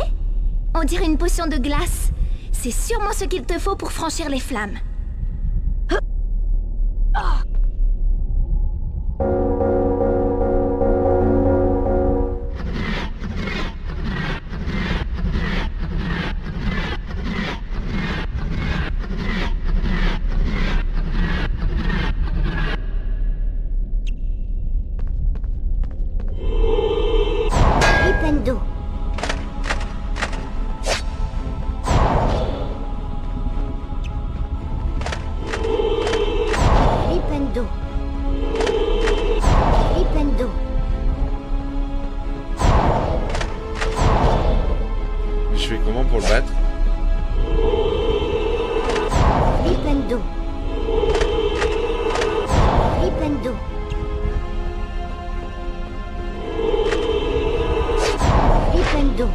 On dirait une potion de glace. C'est sûrement ce qu'il te faut pour franchir les flammes. Flipendo. Flipendo. Flipendo. Je fais comment pour le battre? Flipendo. Flipendo. Flipendo.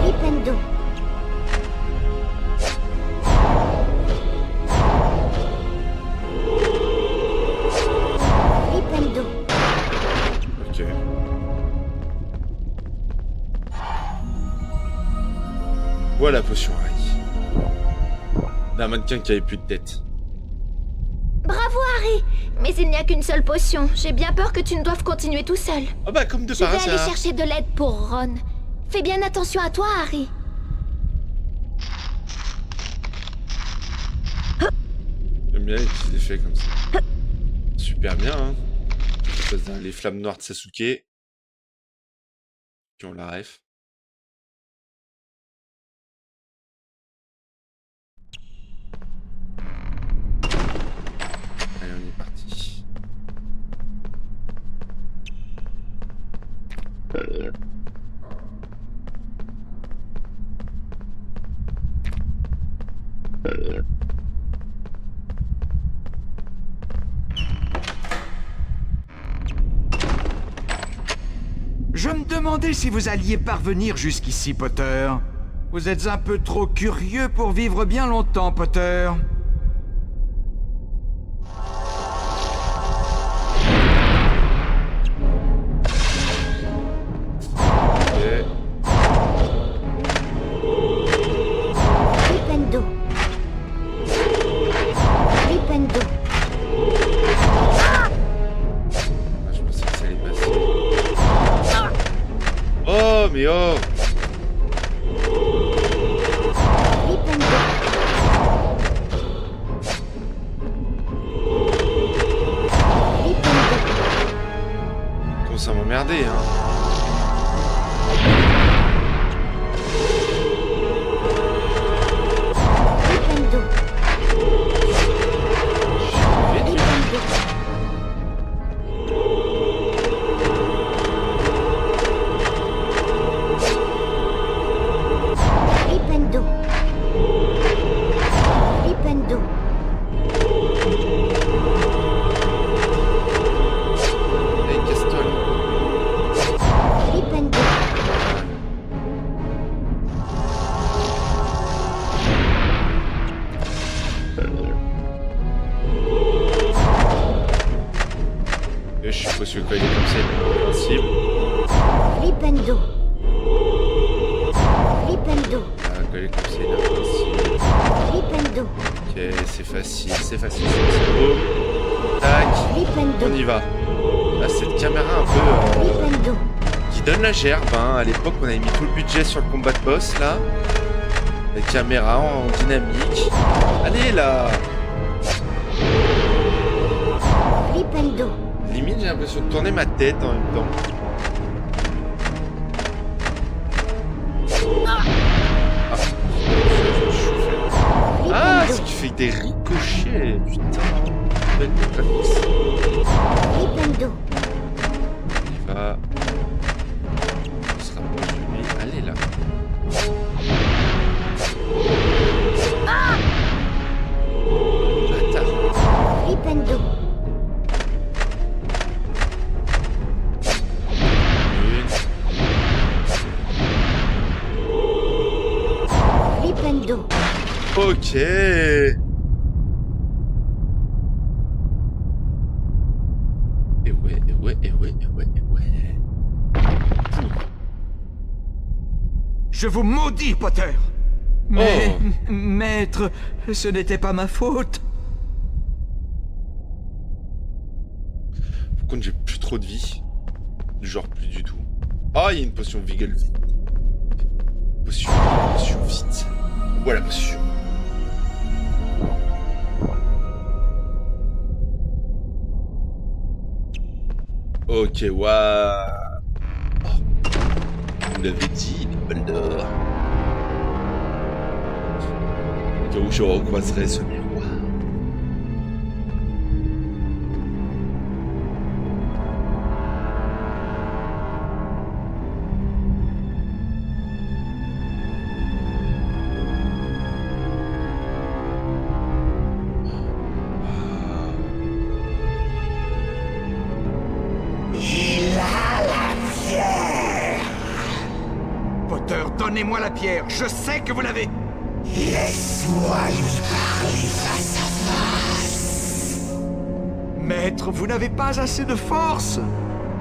Flipendo. Flipendo. Ok. Voilà la potion Harry. D'un mannequin qui avait plus de tête. Bravo, Harry! Mais il n'y a qu'une seule potion. J'ai bien peur que tu ne doives continuer tout seul. Ah bah comme de Je vais par aller hasard. chercher de l'aide pour Ron. Fais bien attention à toi, Harry. J'aime bien les petits effets comme ça. Super bien, hein. Ça, c'est les flammes noires de Sasuke. Qui ont la ref. Allez, on est parti. Je me demandais si vous alliez parvenir jusqu'ici, Potter. Vous êtes un peu trop curieux pour vivre bien longtemps, Potter. Ok. mais oh. Flipendo. Flipendo. Commence à m'emmerder, hein. Flipendo. Vite. Flipendo. Flipendo. Flipendo. Allez, casse-toi, là. Flipendo. Et je suppose que quand il est comme ça, il est invincible. Flipendo. Flipendo. Ah, quand il est comme ça, il est invincible. Flipendo. Ok, c'est facile, c'est facile, c'est facile. Boum. Tac. Flipendo. On y va. Là, cette caméra un peu Flipendo. qui donne la gerbe. Hein. À l'époque, on avait mis tout le budget sur le combat de boss, là. La caméra en dynamique. Allez, là. Flipendo. Limite, j'ai l'impression de tourner ma tête en même temps. Ah, ce qui fait des ricochets. Putain. Belle mécanique. Flipendo. Il va. On se rapproche de lui. Allez, là. Bâtard. Flipendo. Une. Flipendo. Ok. Et ouais, et ouais, et ouais, et ouais, et ouais. Je vous maudis, Potter. Mais, maître, ce n'était pas ma faute. Par contre, j'ai plus trop de vie. Genre plus du tout. Ah, il y a une potion Wiggle. Potion vite. Voilà, potion. Ok, waouh. Oh. Vous l'avez dit, les balles d'or. Au cas où je recroiserai ce miroir. Potter, donnez-moi la pierre. Je sais que vous l'avez. Laisse-moi lui parler face à face. Maître, vous n'avez pas assez de force.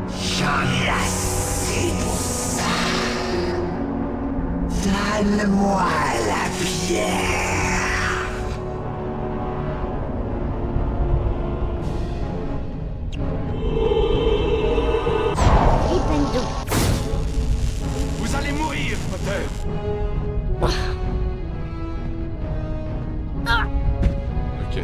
J'en ai assez pour ça. Donne-moi la pierre. Flipendo. Vous allez mourir, Potter. Ok.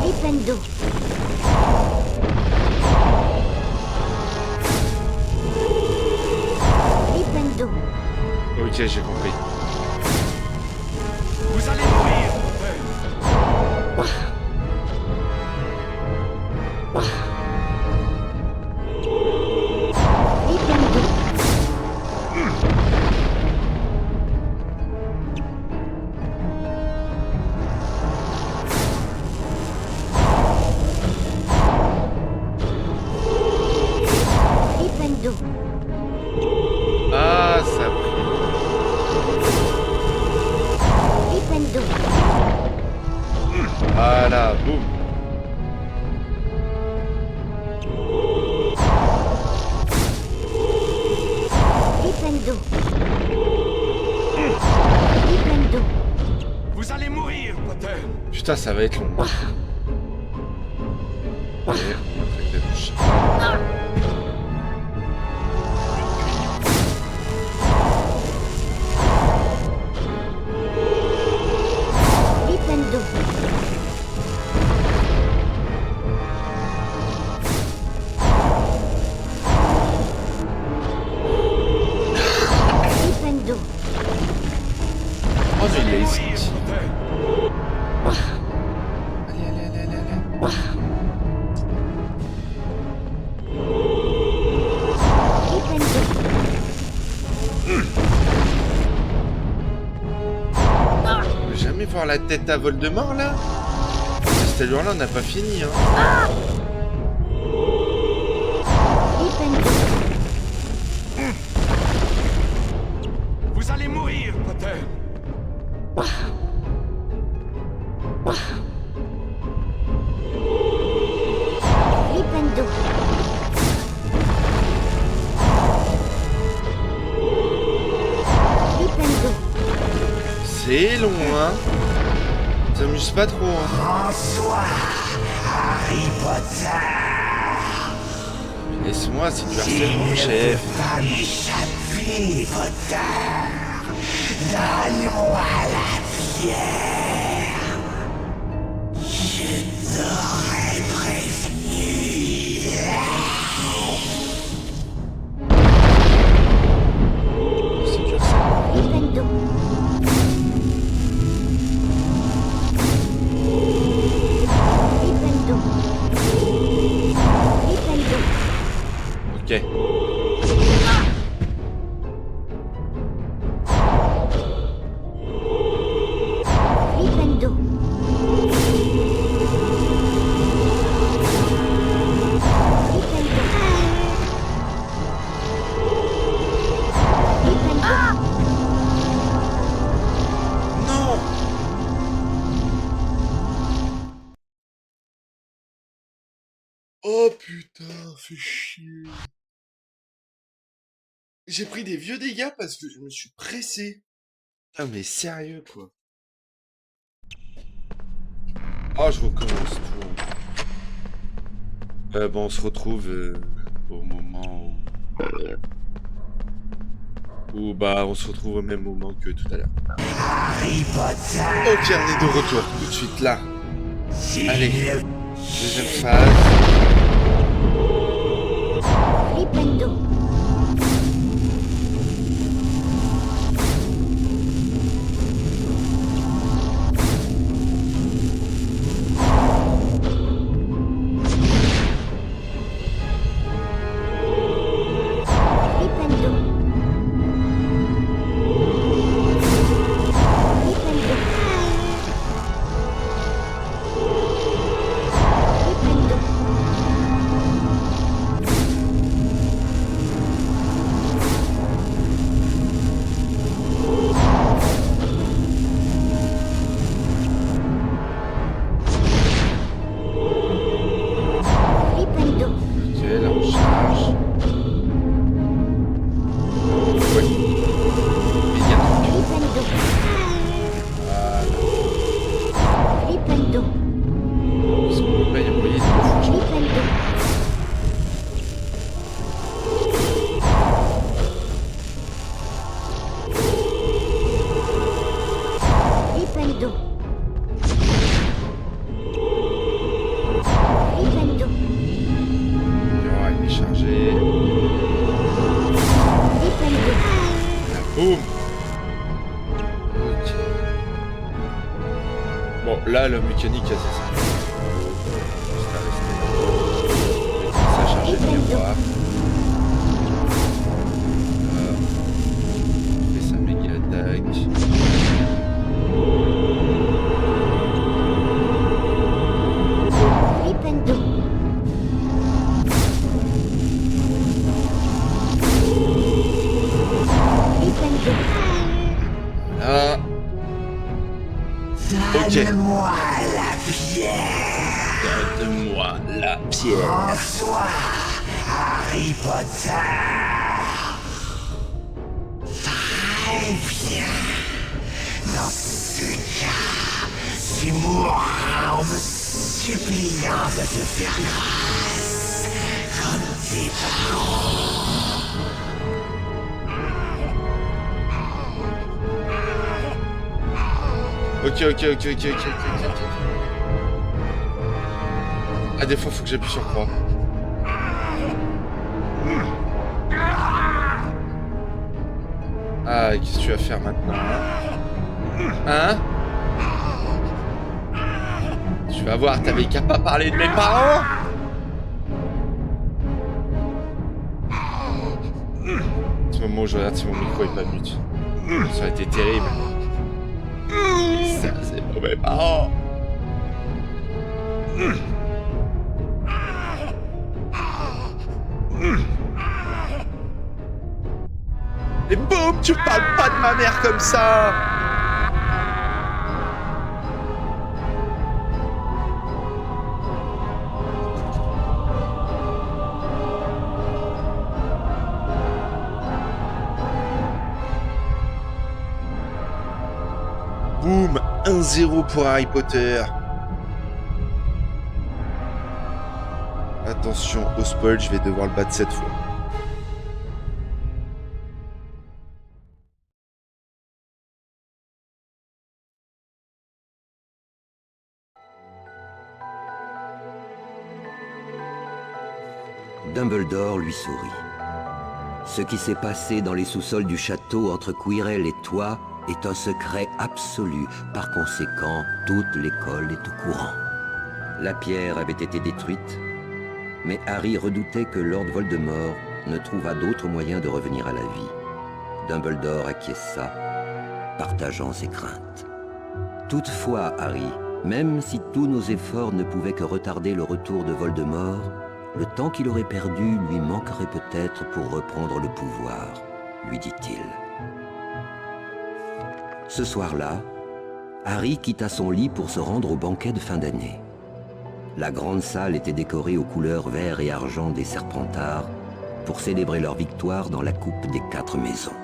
Flipendo. Flipendo. Ok, j'ai compris. Vous allez mourir, Potter. Flipendo. Flipendo. Ah, ça a pris. Flipendo. Voilà, boum. Flipendo. Flipendo. Vous allez mourir, Potter. Putain, ça va être long. Allez, on va traiter le chat. Flipendo. Flipendo. Oh, mais il est ici. Potter. Allez, allez, allez, allez, allez. On peut jamais voir la tête à Voldemort là. Cette allure-là, on n'a pas fini, hein. Vous allez mourir, Potter. Flipendo. Flipendo. C'est long, hein. T'amuses pas trop, hein. Bonsoir, Harry Potter. Laisse-moi, c'est du Si harcèlement, ne chef. peut pas m'échapper, Potter, donne-moi la pierre. Je t'aurais prévenu. C'est du harcèlement. Flipendo. Flipendo. Flipendo. Ok. Flipendo. Flipendo. Flipendo. Non. Oh putain, fais chier. J'ai pris des vieux dégâts parce que je me suis pressé. Ah mais sérieux quoi. Oh, je recommence tout. Bon, on se retrouve au moment où... Bah, on se retrouve au même moment que tout à l'heure. Harry Potter. Ok, on est de retour tout de suite là. Si Allez. ne Deuxième phase. Flipendo. Flipendo. Flipendo. Flipendo. Flipendo. Ok, là on charge. Ouais. Il y a un truc. Flipendo. Voilà. Flipendo. Parce qu'on peut pas y envoyer deux fois. Flipendo. Flipendo. Flipendo. Ouais, il est chargé. Flipendo. Là, boum. Ok. Bon, là, la mécanique, c'est ça. Juste à rester. Ça charger le miroir. On fait sa méga attaque. Flipendo. Flipendo. Là. Ok. donne-moi la pierre. Donne-moi la pierre. Bonsoir, Harry Potter. Très bien. Dans ce cas, Tu mourras en me suppliant de te faire grâce, comme tes parents. Ok. Ah, des fois, faut que j'appuie sur croix. Ah, qu'est-ce que tu vas faire maintenant, hein? Tu vas voir, t'avais qu'à pas parler de mes parents. Ce moment où je regarde si mon micro est pas mute. Ça aurait été terrible. Ça, c'est pour mes parents. Et boum, tu parles pas de ma mère comme ça. Boum, 1-0 pour Harry Potter. Attention au spoil, je vais devoir le battre cette fois. Dumbledore lui sourit. Ce qui s'est passé dans les sous-sols du château entre Quirrell et toi est un secret absolu. Par conséquent, toute l'école est au courant. La pierre avait été détruite, mais Harry redoutait que Lord Voldemort ne trouvât d'autre moyen de revenir à la vie. Dumbledore acquiesça, partageant ses craintes. Toutefois, Harry, même si tous nos efforts ne pouvaient que retarder le retour de Voldemort, le temps qu'il aurait perdu lui manquerait peut-être pour reprendre le pouvoir, lui dit-il. Ce soir-là, Harry quitta son lit pour se rendre au banquet de fin d'année. La grande salle était décorée aux couleurs vert et argent des Serpentards pour célébrer leur victoire dans la coupe des 4 maisons.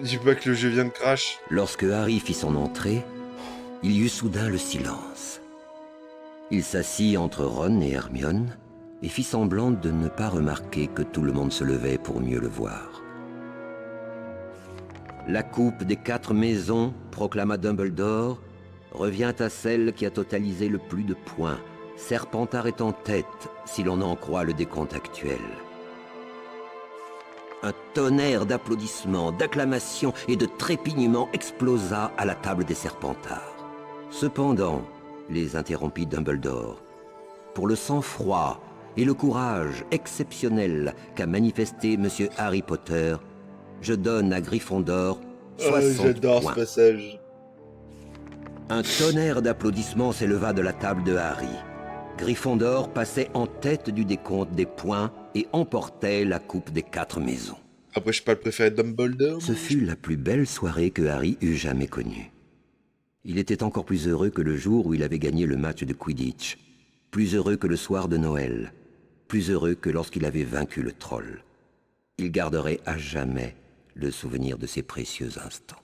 Dis pas que le jeu vient de crash. Lorsque Harry fit son entrée, il y eut soudain le silence. Il s'assit entre Ron et Hermione et fit semblant de ne pas remarquer que tout le monde se levait pour mieux le voir. La coupe des 4 maisons, proclama Dumbledore, revient à celle qui a totalisé le plus de points. Serpentard est en tête, si l'on en croit le décompte actuel. Un tonnerre d'applaudissements, d'acclamations et de trépignements explosa à la table des Serpentards. Cependant, les interrompit Dumbledore, pour le sang-froid et le courage exceptionnel qu'a manifesté Monsieur Harry Potter, je donne à Gryffondor 60 j'adore points. ce passage. Un tonnerre d'applaudissements s'éleva de la table de Harry. Gryffondor passait en tête du décompte des points et emportait la coupe des 4 maisons. Après, je suis pas le préféré de Dumbledore. Ce fut la plus belle soirée que Harry eût jamais connue. Il était encore plus heureux que le jour où il avait gagné le match de Quidditch, plus heureux que le soir de Noël, plus heureux que lorsqu'il avait vaincu le troll. Il garderait à jamais le souvenir de ces précieux instants.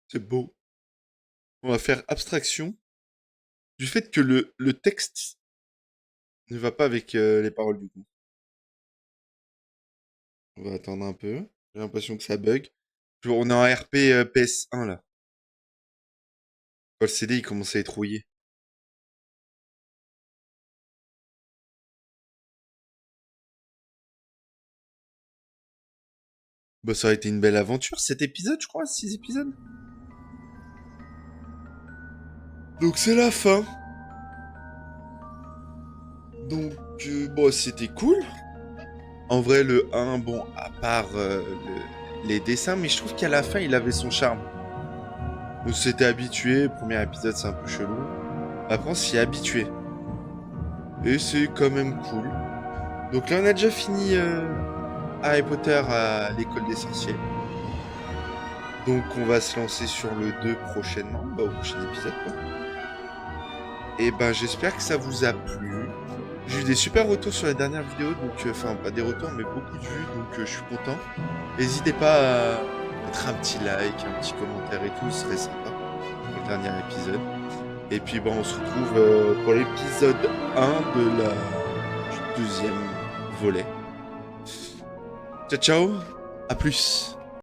C'est beau. On va faire abstraction du fait que le texte ne va pas avec les paroles du coup. On va attendre un peu. J'ai l'impression que ça bug. On est en RP PS1 là. Quand le CD il commence à être rouillé. Bah ça a été une belle aventure cet épisode je crois, 6 épisodes. Donc c'est la fin. Donc bon c'était cool. En vrai le 1 bon à part les dessins mais je trouve qu'à la fin il avait son charme. On s'était habitué, premier épisode c'est un peu chelou. Après on s'y est habitué. Et c'est quand même cool. Donc là on a déjà fini Harry Potter à l'école des sorciers. Donc on va se lancer sur le 2 prochainement, au prochain épisode quoi. Et ben j'espère que ça vous a plu. J'ai eu des super retours sur la dernière vidéo, donc enfin pas des retours mais beaucoup de vues, donc je suis content. N'hésitez pas à mettre un petit like, un petit commentaire et tout, ce serait sympa pour le dernier épisode. Et puis on se retrouve pour l'épisode 1 du deuxième volet. Ciao ciao, à plus.